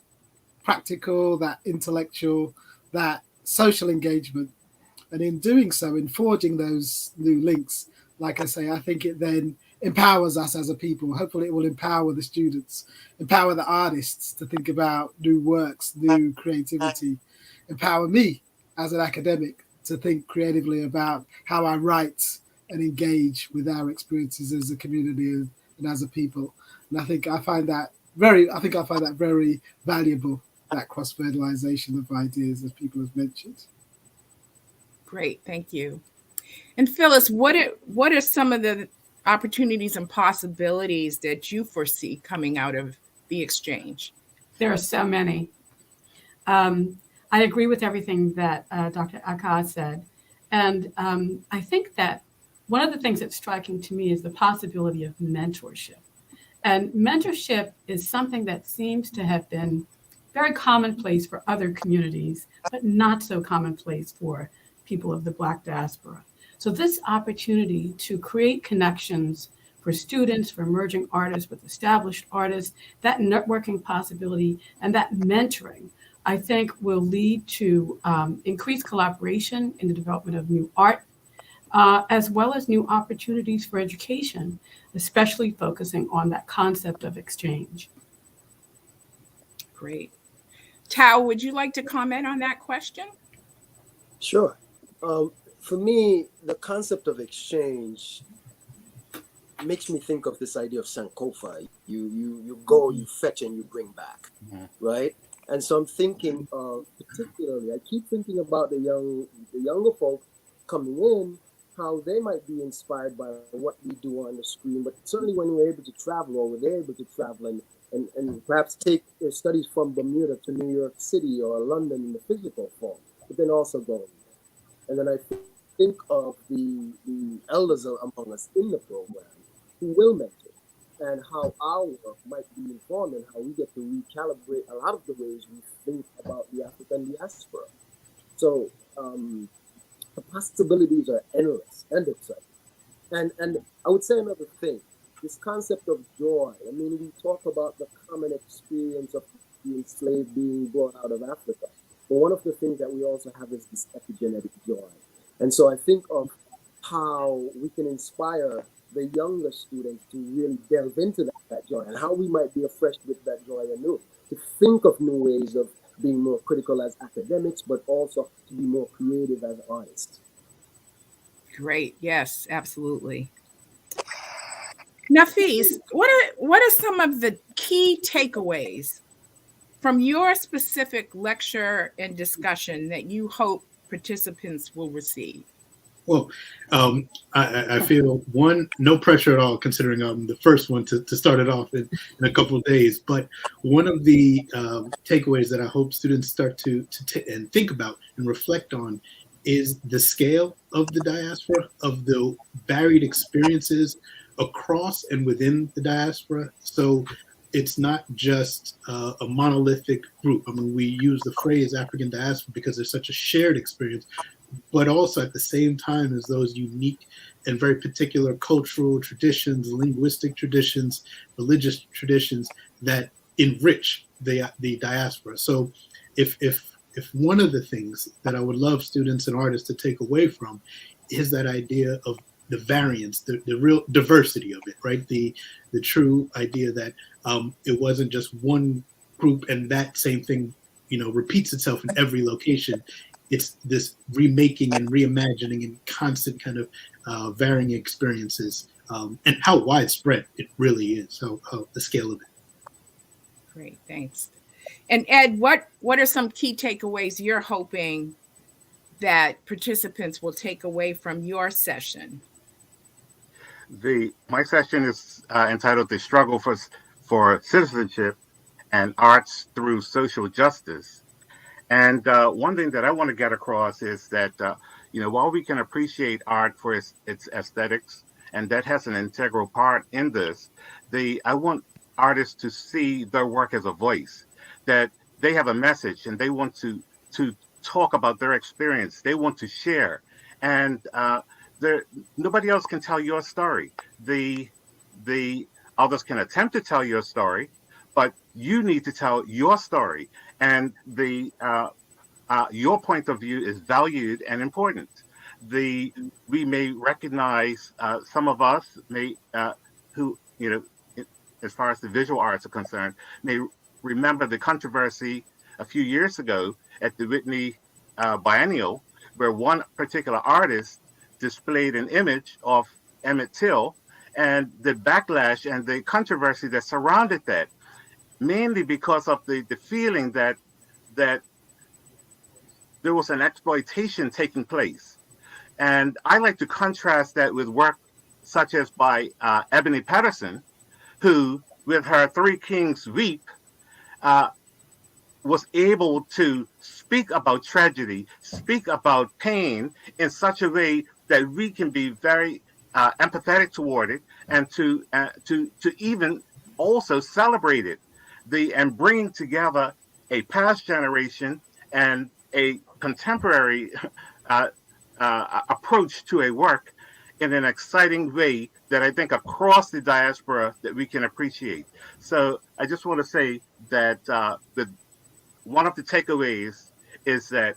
practical, that intellectual, that social engagement. And in doing so, in forging those new links, like I say, I think it then empowers us as a people. Hopefully it will empower the students, empower the artists to think about new works, new creativity, empower me as an academic to think creatively about how I write and engage with our experiences as a community and as a people. And I find that very valuable, that cross-fertilization of ideas, as people have mentioned. Great, thank you. And Phyllis, what are some of the opportunities and possibilities that you foresee coming out of the exchange? There are so many. I agree with everything that Dr. Akkad said. And I think that one of the things that's striking to me is the possibility of mentorship. And mentorship is something that seems to have been very commonplace for other communities, but not so commonplace for people of the Black diaspora. So this opportunity to create connections for students, for emerging artists with established artists, that networking possibility and that mentoring, I think will lead to increased collaboration in the development of new art, as well as new opportunities for education, especially focusing on that concept of exchange. Great. Tao, would you like to comment on that question? Sure. For me, the concept of exchange makes me think of this idea of Sankofa. You go, you fetch, and you bring back, right? And so I'm thinking of, particularly, I keep thinking about the younger folks coming in, how they might be inspired by what we do on the screen, but certainly when we're able to travel, or they're able to travel and perhaps take their studies from Bermuda to New York City or London in the physical form, but then also going there. And then I think of the elders among us in the program who will mentor, and how our work might be informed and how we get to recalibrate a lot of the ways we think about the African diaspora. So the possibilities are endless and exciting. And I would say another thing, this concept of joy. I mean, we talk about the common experience of the enslaved being brought out of Africa. But one of the things that we also have is this epigenetic joy. And so I think of how we can inspire the younger students to really delve into that joy, and how we might be afresh with that joy anew, to think of new ways of being more critical as academics, but also to be more creative as artists. Great. Yes, absolutely. Nafis, what are some of the key takeaways from your specific lecture and discussion that you hope participants will receive? Well, I feel no pressure at all, considering the first one to start it off in a couple of days. But one of the takeaways that I hope students start to and think about and reflect on is the scale of the diaspora, of the varied experiences across and within the diaspora. So it's not just a monolithic group. I mean, we use the phrase African diaspora because there's such a shared experience, but also at the same time as those unique and very particular cultural traditions, linguistic traditions, religious traditions that enrich the diaspora. So if one of the things that I would love students and artists to take away from is that idea of the variance, the real diversity of it, right? The true idea that it wasn't just one group and that same thing, repeats itself in every location. It's this remaking and reimagining and constant kind of varying experiences, and how widespread it really is. So the scale of it. Great, thanks. And Ed, what are some key takeaways you're hoping that participants will take away from your session? My session is entitled "The Struggle for Citizenship and Arts Through Social Justice." And one thing that I want to get across is that while we can appreciate art for its aesthetics, and that has an integral part in this, I want artists to see their work as a voice, that they have a message and they want to talk about their experience. They want to share, and nobody else can tell your story. The others can attempt to tell your story, but you need to tell your story, and your point of view is valued and important. We may recognize some of us may who as far as the visual arts are concerned, may remember the controversy a few years ago at the Whitney Biennial, where one particular artist displayed an image of Emmett Till, and the backlash and the controversy that surrounded that, mainly because of the feeling that there was an exploitation taking place. And I like to contrast that with work such as by Ebony Patterson, who, with her Three Kings Weep, was able to speak about tragedy, speak about pain in such a way that we can be very empathetic toward it, and to even also celebrate it, and bringing together a past generation and a contemporary approach to a work in an exciting way that I think across the diaspora that we can appreciate. So I just want to say that one of the takeaways is that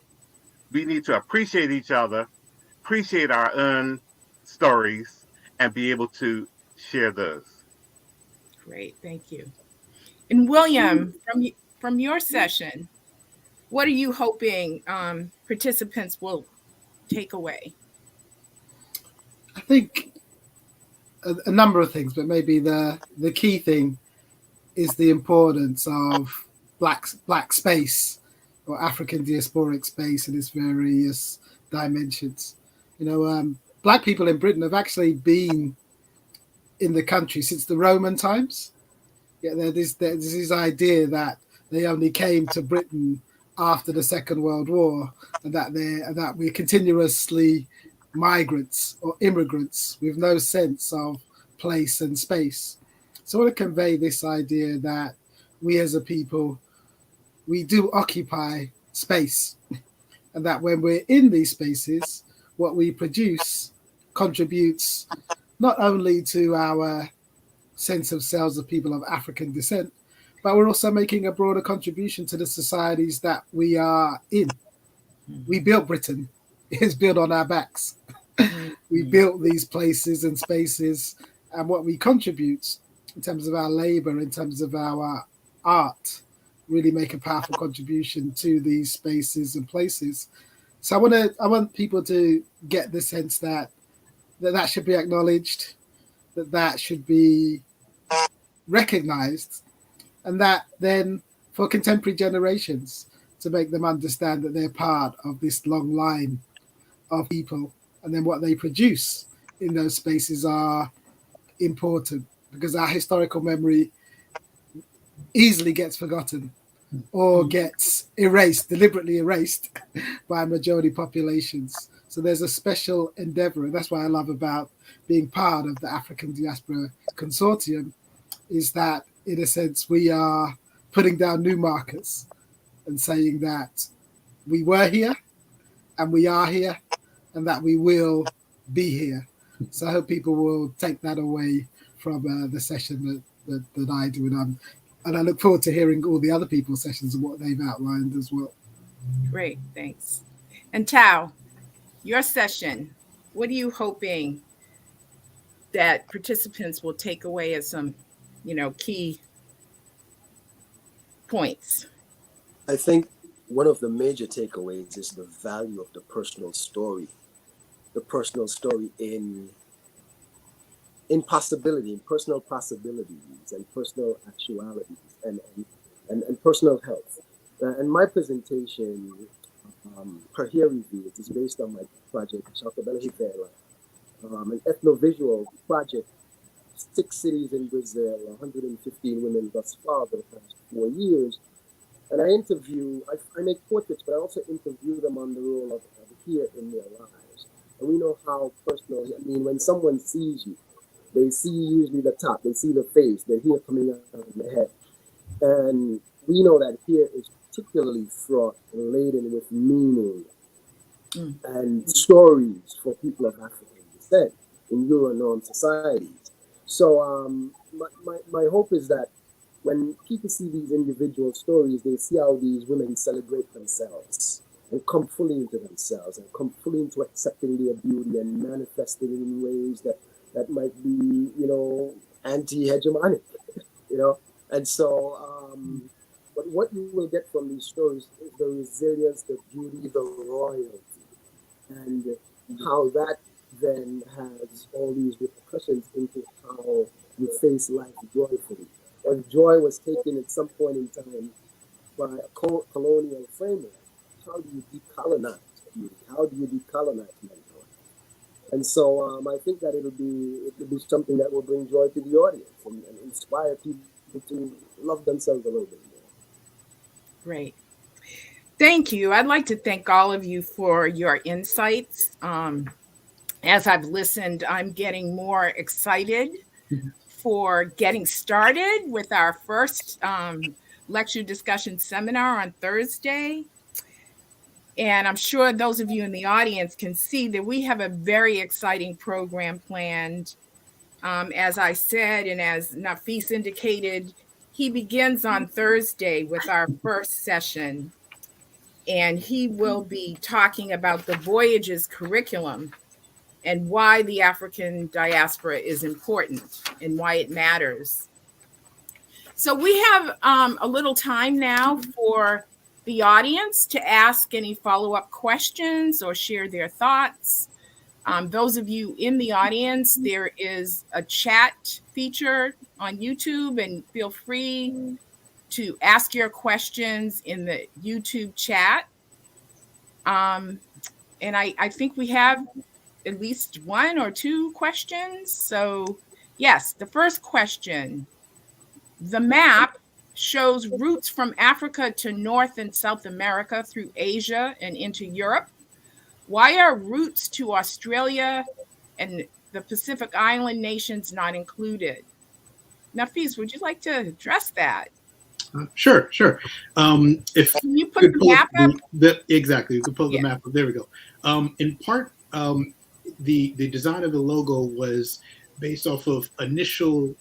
we need to appreciate each other, appreciate our own stories, and be able to share those. Great, thank you. And William, from your session, what are you hoping participants will take away? I think a number of things, but maybe the key thing is the importance of black space, or African diasporic space in its various dimensions. Black people in Britain have actually been in the country since the Roman times. Yeah, there's this idea that they only came to Britain after the Second World War, and that we're continuously migrants or immigrants with no sense of place and space. So I want to convey this idea that we as a people, we do occupy space, and that when we're in these spaces, what we produce contributes not only to our sense of selves of people of African descent, but we're also making a broader contribution to the societies that we are in. We built Britain. It's built on our backs. We built these places and spaces, and what we contribute in terms of our labor, in terms of our art, really make a powerful contribution to these spaces and places. So I want people to get the sense that should be acknowledged, that should be recognized, and that then for contemporary generations to make them understand that they're part of this long line of people, and then what they produce in those spaces are important, because our historical memory easily gets forgotten or gets deliberately erased by majority populations. So there's a special endeavor, and that's what I love about being part of the African Diaspora Consortium, is that in a sense we are putting down new markers and saying that we were here and we are here and that we will be here. So I hope people will take that away from the session that I do, and I look forward to hearing all the other people's sessions and what they've outlined as well. Great, thanks. And Tao, your session, what are you hoping that participants will take away as some, key points? I think one of the major takeaways is the value of the personal story in possibility, in personal possibilities and personal actualities and personal health. And my presentation, per here reviewed, is based on my project, an ethno-visual project, 6 cities in Brazil, 115 women thus far for the past 4 years. And I make portraits, but I also interview them on the role of here in their lives. And we know how personal, when someone sees you, they see usually the top, they see the face, the hair coming out of the head. And we know that here is particularly fraught and laden with meaning and stories for people of African descent in Euro-norm societies. So my hope is that when people see these individual stories, they see how these women celebrate themselves and come fully into themselves and come fully into accepting their beauty and manifesting it in ways that might be, anti-hegemonic, And so, but what you will get from these stories is the resilience, the beauty, the royalty, and how that then has all these repercussions into how you face life joyfully. If joy was taken at some point in time by a colonial framework, how do you decolonize beauty? How do you decolonize mental health? And so I think that it'll be something that will bring joy to the audience and inspire people to love themselves a little bit more. Great. Thank you. I'd like to thank all of you for your insights. As I've listened, I'm getting more excited for getting started with our first lecture discussion seminar on Thursday. And I'm sure those of you in the audience can see that we have a very exciting program planned. As I said, and as Nafis indicated, he begins on Thursday with our first session. And he will be talking about the Voyages curriculum and why the African diaspora is important and why it matters. So we have a little time now for the audience to ask any follow-up questions or share their thoughts. Those of you in the audience, there is a chat feature on YouTube, and feel free to ask your questions in the YouTube chat. And I think we have at least 1 or 2 questions. So yes, the first question: the map shows routes from Africa to North and South America through Asia and into Europe. Why are routes to Australia and the Pacific Island nations not included? Nafis, would you like to address that? Sure. If Can you put the map up? Exactly, you can pull the map up. There we go. In part, the design of the logo was based off of initial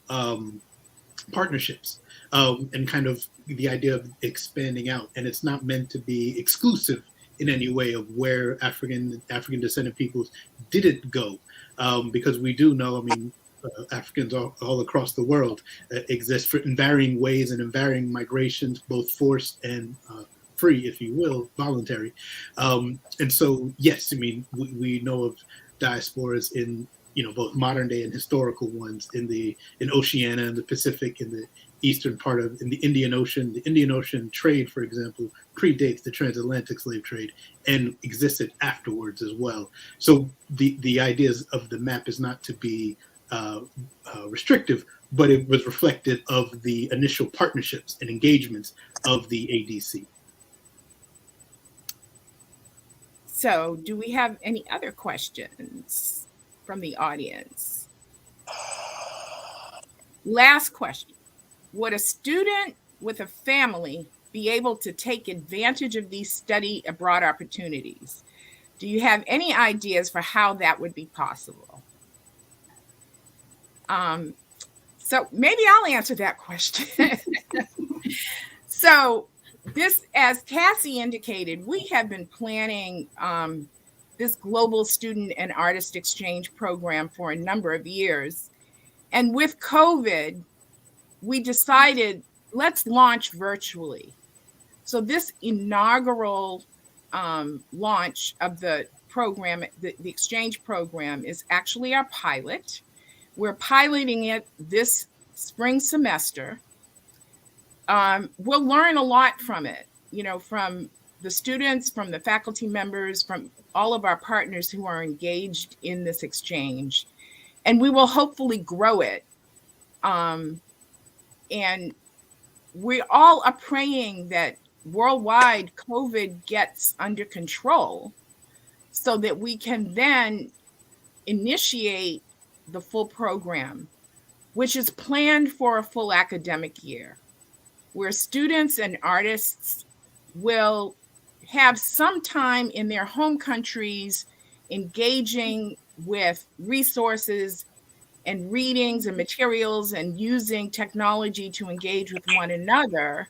partnerships and kind of the idea of expanding out. And it's not meant to be exclusive in any way of where African descendant peoples didn't go, because we do know, Africans all across the world exist in varying ways and in varying migrations, both forced and free, if you will, voluntary. And so, yes, we know of diasporas in, both modern day and historical ones in Oceania and the Pacific, in the eastern part in the Indian Ocean. The Indian Ocean trade, for example, predates the transatlantic slave trade and existed afterwards as well. So the ideas of the map is not to be restrictive, but it was reflective of the initial partnerships and engagements of the ADC. So do we have any other questions from the audience? Last question. Would a student with a family be able to take advantage of these study abroad opportunities? Do you have any ideas for how that would be possible? So maybe I'll answer that question. So this, as Cassie indicated, we have been planning this global student and artist exchange program for a number of years. And with COVID, we decided, let's launch virtually. So this inaugural launch of the program, the exchange program, is actually our pilot. We're piloting it this spring semester. We'll learn a lot from it, from the students, from the faculty members, from all of our partners who are engaged in this exchange. And we will hopefully grow it. And we all are praying that worldwide COVID gets under control so that we can then initiate the full program, which is planned for a full academic year, where students and artists will have some time in their home countries engaging with resources and readings and materials and using technology to engage with one another.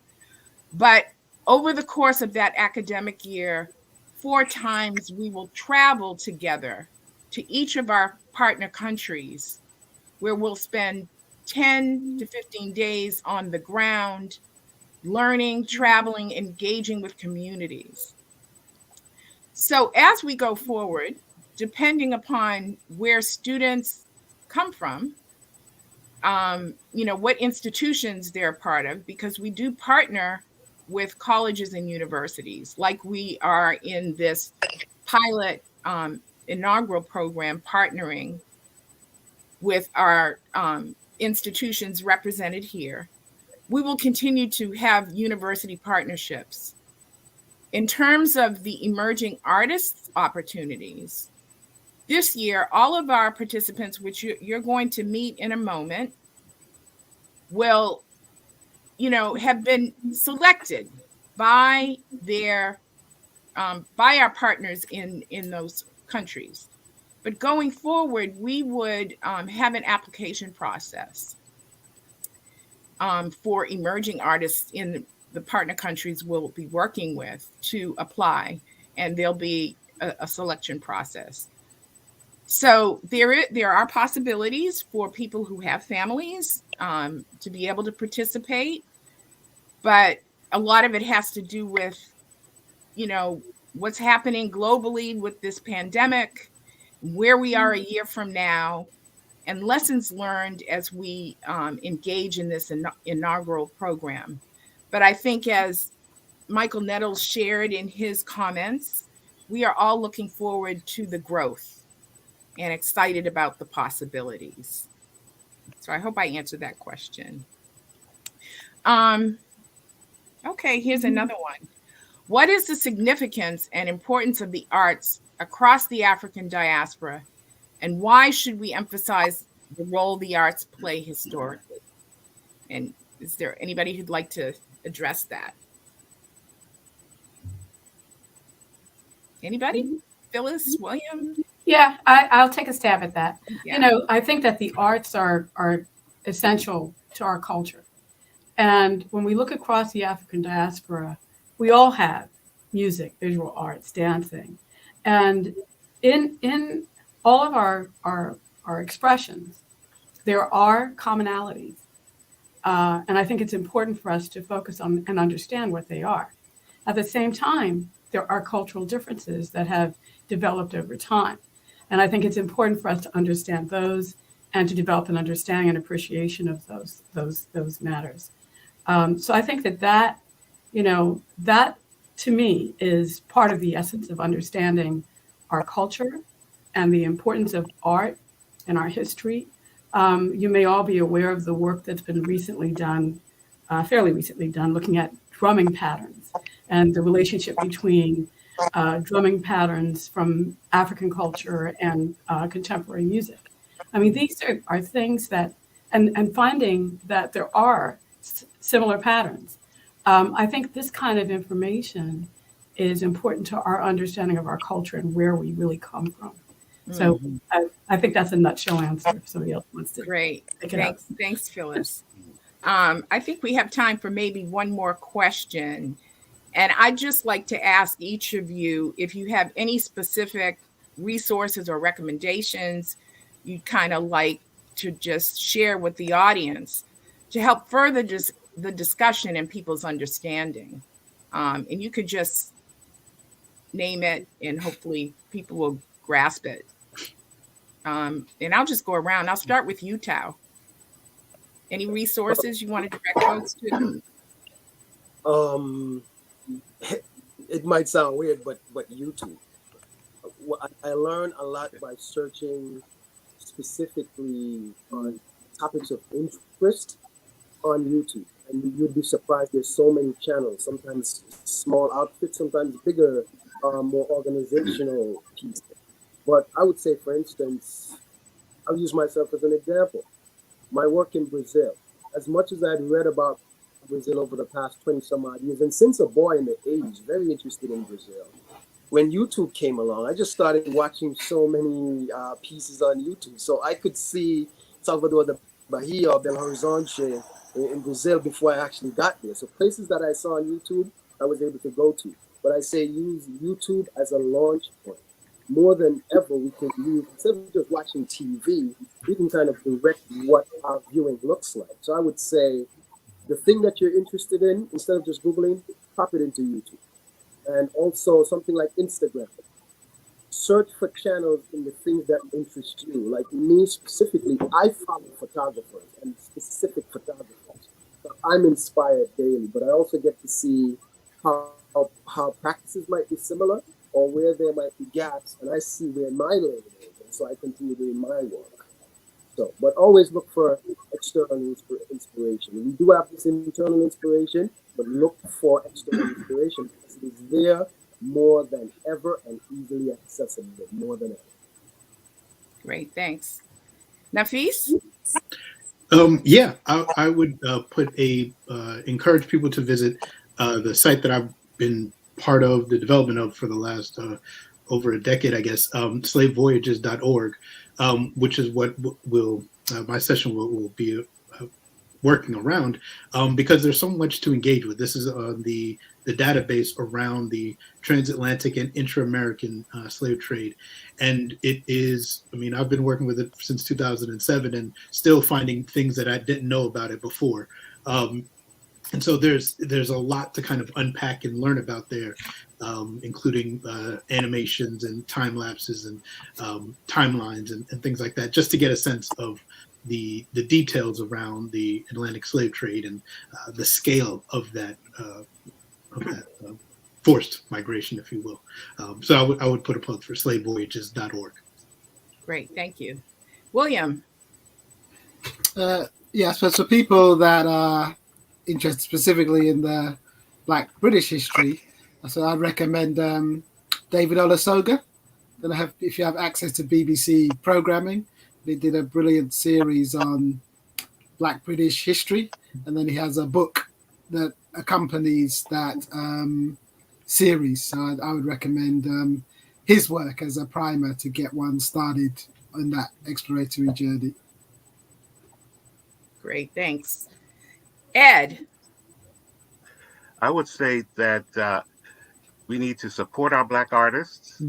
But over the course of that academic year, 4 times we will travel together to each of our partner countries, where we'll spend 10 to 15 days on the ground, learning, traveling, engaging with communities. So as we go forward, depending upon where students come from, what institutions they're part of, because we do partner with colleges and universities, like we are in this pilot inaugural program, partnering with our institutions represented here. We will continue to have university partnerships. In terms of the emerging artists opportunities, this year, all of our participants, which you're going to meet in a moment, will, have been selected by our partners in those countries. But going forward, we would have an application process for emerging artists in the partner countries we'll be working with to apply, and there'll be a selection process. So there are possibilities for people who have families to be able to participate, but a lot of it has to do with, what's happening globally with this pandemic, where we are a year from now, and lessons learned as we engage in this inaugural program. But I think, as Michael Nettles shared in his comments, we are all looking forward to the growth and excited about the possibilities. So I hope I answered that question. Okay, here's another one. What is the significance and importance of the arts across the African diaspora, and why should we emphasize the role the arts play historically? And is there anybody who'd like to address that? Anybody? Phyllis, William? Yeah, I'll take a stab at that. Yeah. I think that the arts are essential to our culture. And when we look across the African diaspora, we all have music, visual arts, dancing. And in all of our expressions, there are commonalities. And I think it's important for us to focus on and understand what they are. At the same time, there are cultural differences that have developed over time. And I think it's important for us to understand those and to develop an understanding and appreciation of those matters. So I think that to me is part of the essence of understanding our culture and the importance of art and our history. You may all be aware of the work that's been recently done, fairly recently done, looking at drumming patterns and the relationship between drumming patterns from African culture and contemporary music. I mean, these are things that, and finding that there are similar patterns. I think this kind of information is important to our understanding of our culture and where we really come from. So I think that's a nutshell answer if somebody else wants to. Great. Pick it up. Thanks, Phyllis. I think we have time for maybe one more question. And I'd just like to ask each of you if you have any specific resources or recommendations you'd kind of like to just share with the audience to help further the discussion and people's understanding. And you could just name it and hopefully people will grasp it. And I'll just go around. I'll start with you, Tao. Any resources you want to direct folks to? It might sound weird, but YouTube. I learn a lot by searching specifically on topics of interest on YouTube. And you'd be surprised, there's so many channels, sometimes small outfits, sometimes bigger, more organizational pieces. But I would say, for instance, I'll use myself as an example. My work in Brazil, as much as I'd read about Brazil over the past 20 some odd years, and since a boy in the 80s, very interested in Brazil. When YouTube came along, I just started watching so many pieces on YouTube. So I could see Salvador da Bahia or Belo Horizonte in Brazil before I actually got there. So places that I saw on YouTube, I was able to go to. But I say use YouTube as a launch point. More than ever, we can use, instead of just watching TV, we can kind of direct what our viewing looks like. So I would say the thing that you're interested in, instead of just Googling, pop it into YouTube. And also something like Instagram. Search for channels in the things that interest you. Like me specifically, I follow photographers and specific photographers. So I'm inspired daily, but I also get to see how practices might be similar or where there might be gaps, and I see where my lane is, and so I continue doing my work. So, but always look for external inspiration. We do have this internal inspiration, but look for external inspiration because it is there more than ever and easily accessible more than ever. Great, thanks. Nafis? Yeah, I would encourage people to visit the site that I've been part of the development of for the last over a decade, I guess, slavevoyages.org, which is what my session will be working around, because there's so much to engage with. This is the database around the transatlantic and intra-American slave trade. And it is, I mean, I've been working with it since 2007 and still finding things that I didn't know about it before. And so there's a lot to kind of unpack and learn about there, including animations and time lapses and timelines and things like that, just to get a sense of the details around the Atlantic slave trade and the scale of that forced migration, if you will. So I would put a plug for slavevoyages.org. Great, thank you. William? Yeah, so for people that are interested specifically in the Black British history, so I'd recommend David Olusoga. If you have access to BBC programming, they did a brilliant series on Black British history, and then he has a book that accompanies that series. So I would recommend his work as a primer to get one started on that exploratory journey. Great, thanks. Ed? I would say that we need to support our Black artists.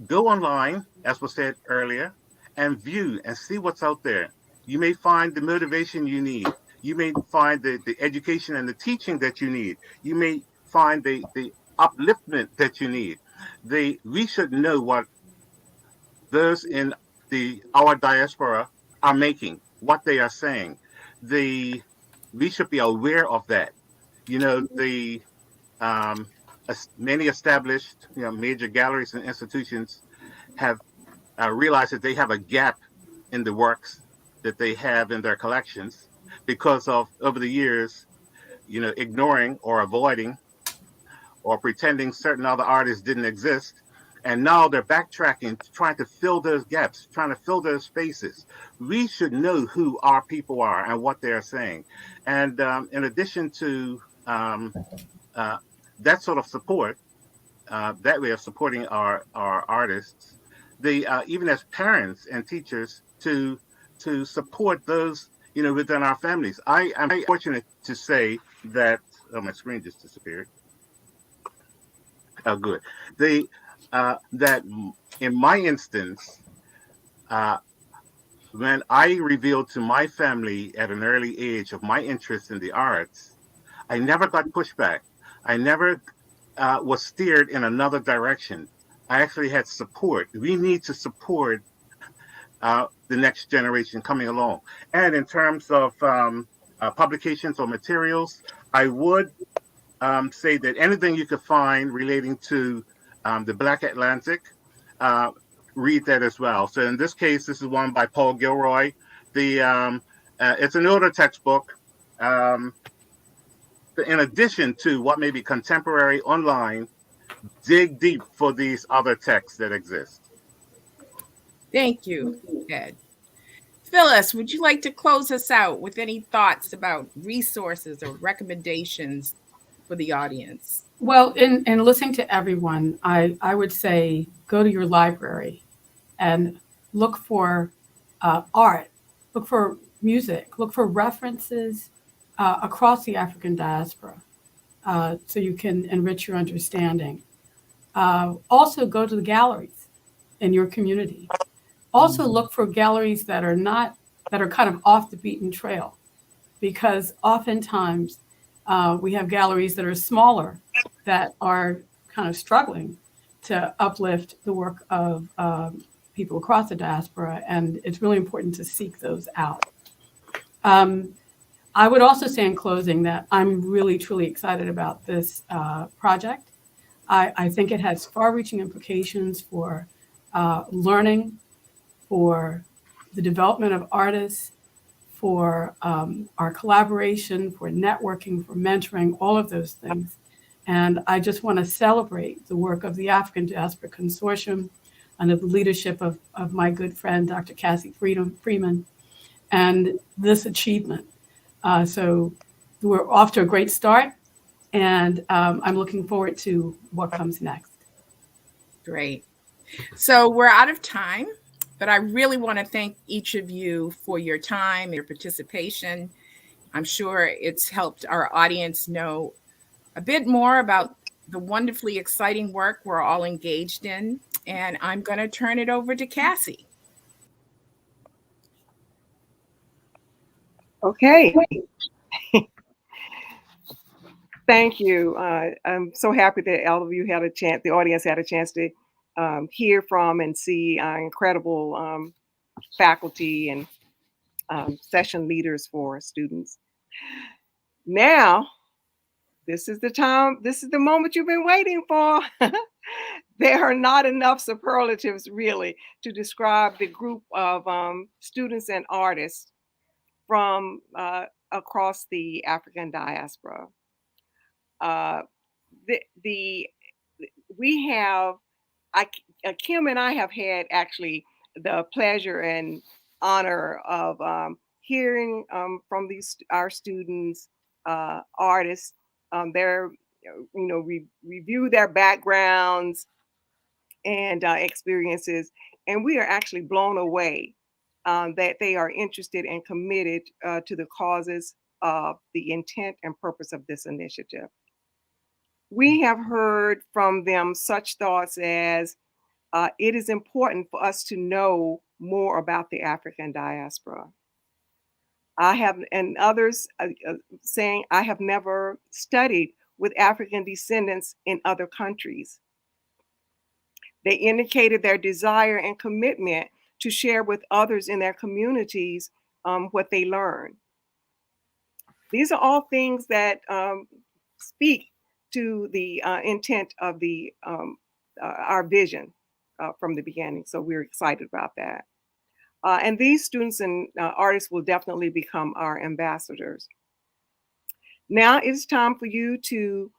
Go online, as was said earlier, and view and see what's out there. You may find the motivation you need. You may find the education and the teaching that you need. You may find the upliftment that you need. We should know what those in our diaspora are making, what they are saying. We should be aware of that. You know, many established, major galleries and institutions have realized that they have a gap in the works that they have in their collections because of, over the years, ignoring or avoiding or pretending certain other artists didn't exist. And now they're backtracking, trying to fill those gaps, trying to fill those spaces. We should know who our people are and what they are saying. And in addition to that sort of support, that way of supporting our artists, even as parents and teachers, to support those within our families. I am fortunate to say that my screen just disappeared. Oh, good. that in my instance, when I revealed to my family at an early age of my interest in the arts, I never got pushback. I never was steered in another direction. I actually had support. We need to support the next generation coming along. And in terms of publications or materials, I would say that anything you could find relating to the Black Atlantic, read that as well. So in this case, this is one by Paul Gilroy. It's an older textbook. In addition to what may be contemporary online, dig deep for these other texts that exist. Thank you, Ed. Phyllis, would you like to close us out with any thoughts about resources or recommendations for the audience? Well, in listening to everyone, I would say go to your library and look for art, look for music, look for references across the African diaspora so you can enrich your understanding. Also go to the galleries in your community. Also look for galleries that are kind of off the beaten trail, because oftentimes we have galleries that are smaller that are kind of struggling to uplift the work of people across the diaspora, and it's really important to seek those out. I would also say in closing that I'm really, truly excited about this project. I think it has far-reaching implications for learning, for the development of artists, for our collaboration, for networking, for mentoring, all of those things. And I just want to celebrate the work of the African Diaspora Consortium under the leadership of my good friend, Dr. Cassie Freeman, and this achievement. So we're off to a great start, and I'm looking forward to what comes next. Great. So we're out of time, but I really want to thank each of you for your time, your participation. I'm sure it's helped our audience know a bit more about the wonderfully exciting work we're all engaged in. And I'm going to turn it over to Cassie. Okay. Thank you. I'm so happy that all of you had a chance, the audience had a chance to hear from and see our incredible faculty and session leaders for students. Now, this is the time, this is the moment you've been waiting for. There are not enough superlatives really to describe the group of students and artists from across the African diaspora. We have, Kim and I have had actually the pleasure and honor of hearing from our students, artists, review their backgrounds and experiences, and we are actually blown away that they are interested and committed to the causes of the intent and purpose of this initiative. We have heard from them such thoughts as, it is important for us to know more about the African diaspora. And others saying, I have never studied with African descendants in other countries. They indicated their desire and commitment to share with others in their communities what they learn. These are all things that speak to the intent of our vision from the beginning. So we're excited about that. And these students and artists will definitely become our ambassadors. Now it's time for you to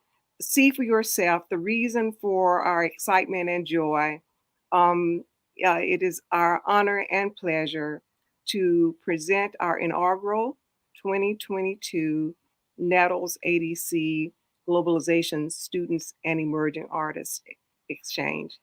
see for yourself the reason for our excitement and joy. It is our honor and pleasure to present our inaugural 2022 Nettles ADC Globalization Students and Emerging Artists Exchange.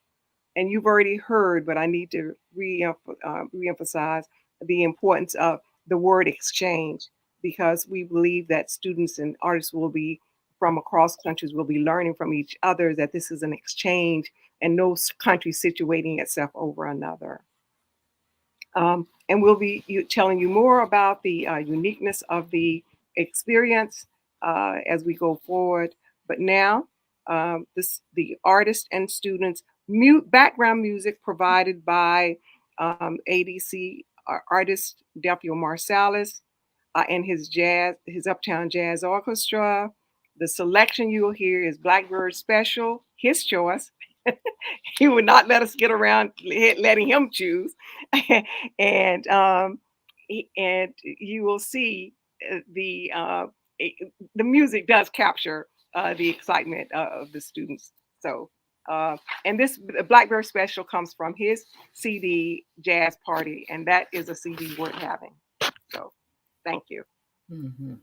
And you've already heard, but I need to reemphasize the importance of the word exchange, because we believe that students and artists will be from across countries will be learning from each other, that this is an exchange and no country situating itself over another. And we'll be telling you more about the uniqueness of the experience as we go forward. But now, the artists and students, background music provided by ADC artist Delphio Marsalis and his Uptown Jazz Orchestra. The selection you'll hear is Blackbird Special, his choice. He would not let us get around letting him choose. and you will see the music does capture the excitement of the students. So, and this Blackbird Special comes from his CD Jazz Party, and that is a CD worth having. So, thank you. Mm-hmm.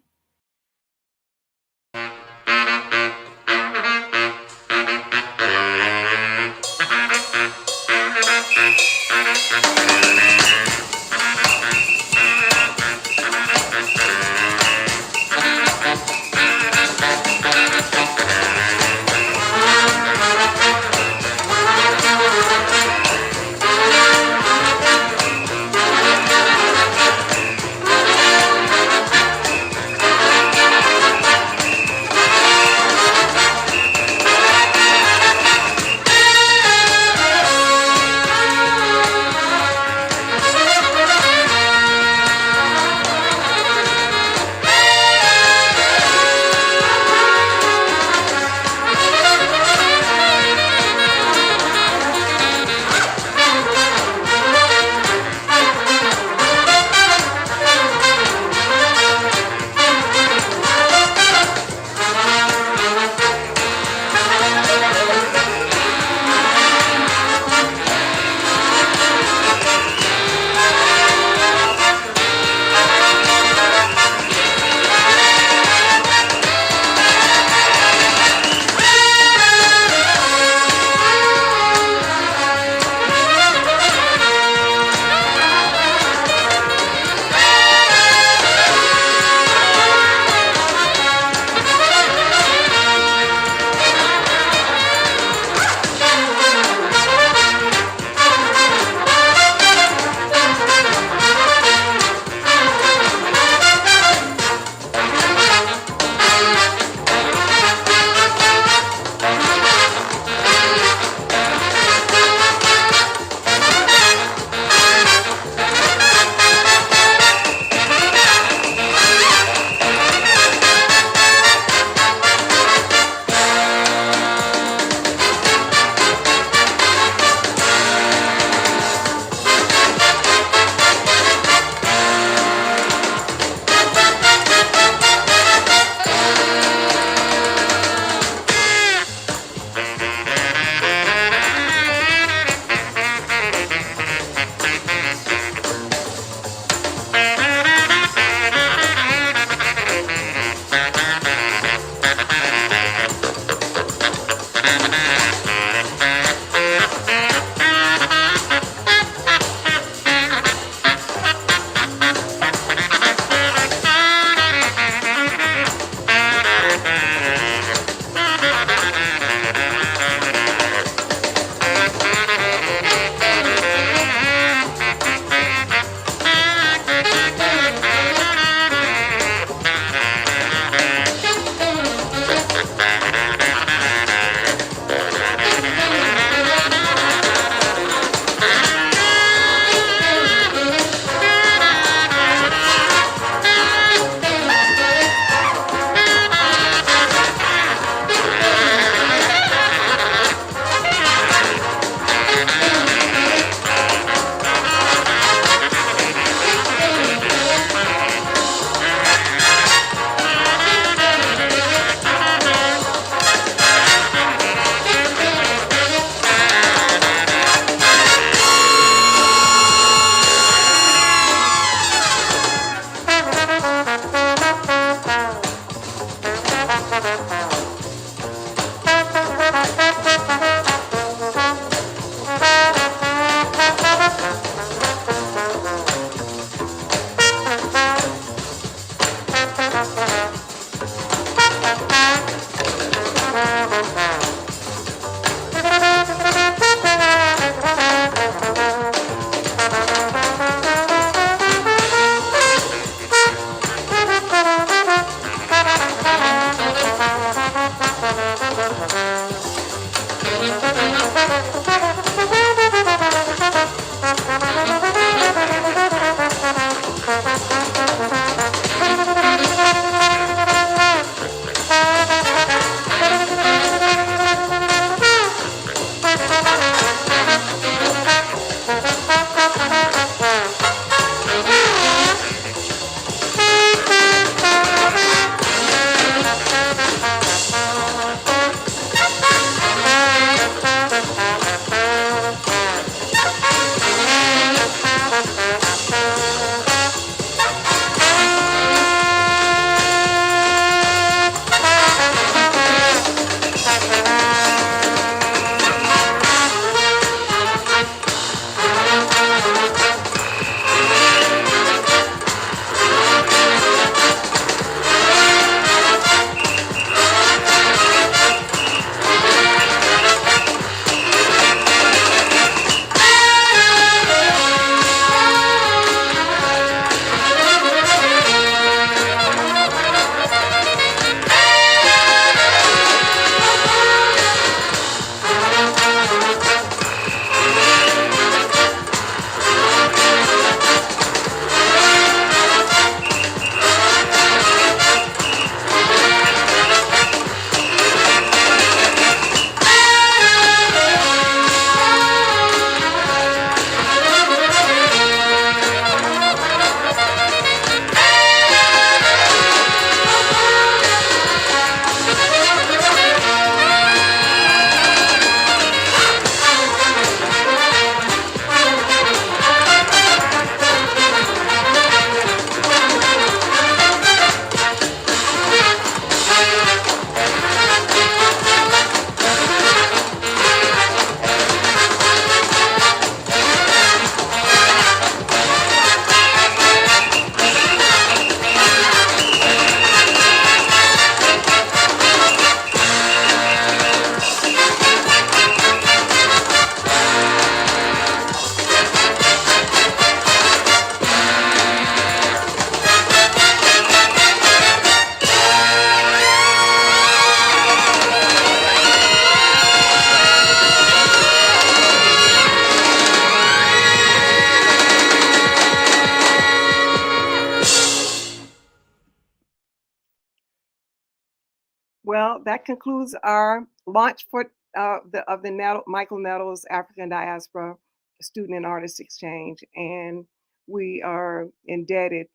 Well, that concludes our launch for the Michael Nettles African Diaspora Student and Artist Exchange, and we are indebted,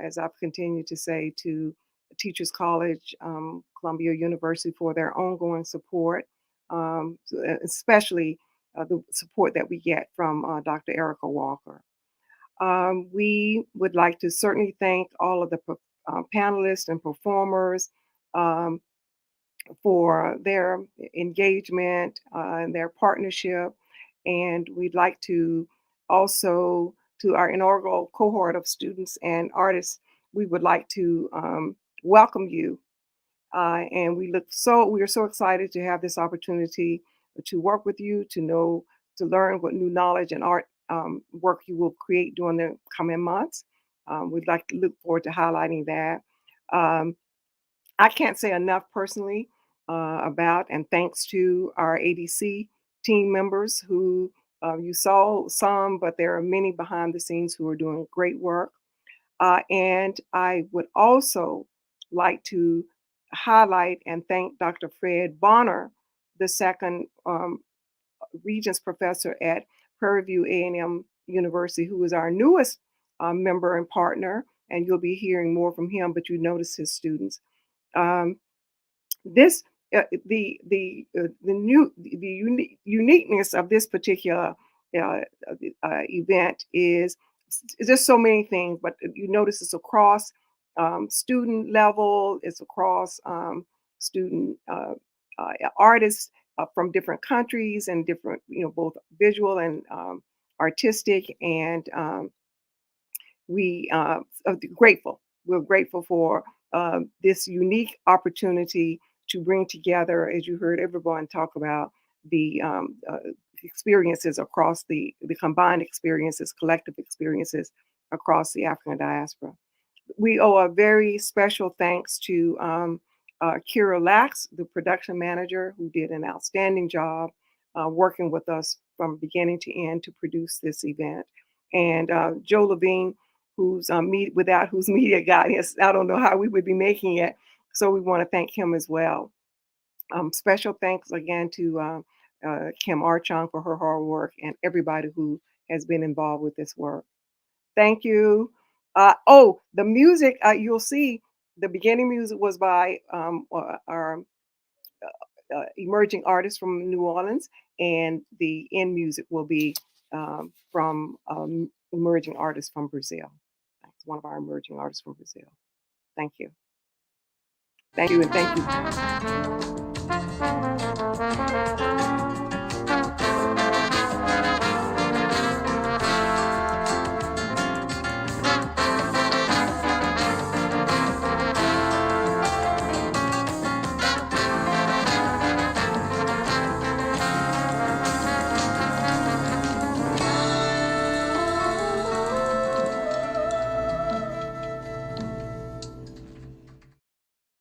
as I've continued to say, to Teachers College, Columbia University for their ongoing support, especially the support that we get from Dr. Erica Walker. We would like to certainly thank all of the panelists and performers for their engagement and their partnership. And we'd like to also, to our inaugural cohort of students and artists, we would like to welcome you. And we are so excited to have this opportunity to work with you, to learn what new knowledge and art work you will create during the coming months. We'd like to look forward to highlighting that. I can't say enough personally about and thanks to our ADC team members who you saw some, but there are many behind the scenes who are doing great work. And I would also like to highlight and thank Dr. Fred Bonner, the second Regents Professor at Prairie View A&M University, who is our newest member and partner, and you'll be hearing more from him, but you notice his students. Uniqueness of this particular event is just so many things, but you notice it's across student level, it's across student artists from different countries and different, both visual and artistic, and we are grateful. We're grateful for this unique opportunity to bring together, as you heard everyone talk about, the experiences across the combined experiences, collective experiences across the African diaspora. We owe a very special thanks to Kira Lax, the production manager, who did an outstanding job working with us from beginning to end to produce this event. And Joe Levine, who's without whose media guidance, I don't know how we would be making it. So we want to thank him as well. Special thanks again to Kim Archon for her hard work and everybody who has been involved with this work. Thank you. The music, you'll see the beginning music was by our emerging artists from New Orleans, and the end music will be from emerging artists from Brazil. That's one of our emerging artists from Brazil. Thank you. Thank you, and thank you.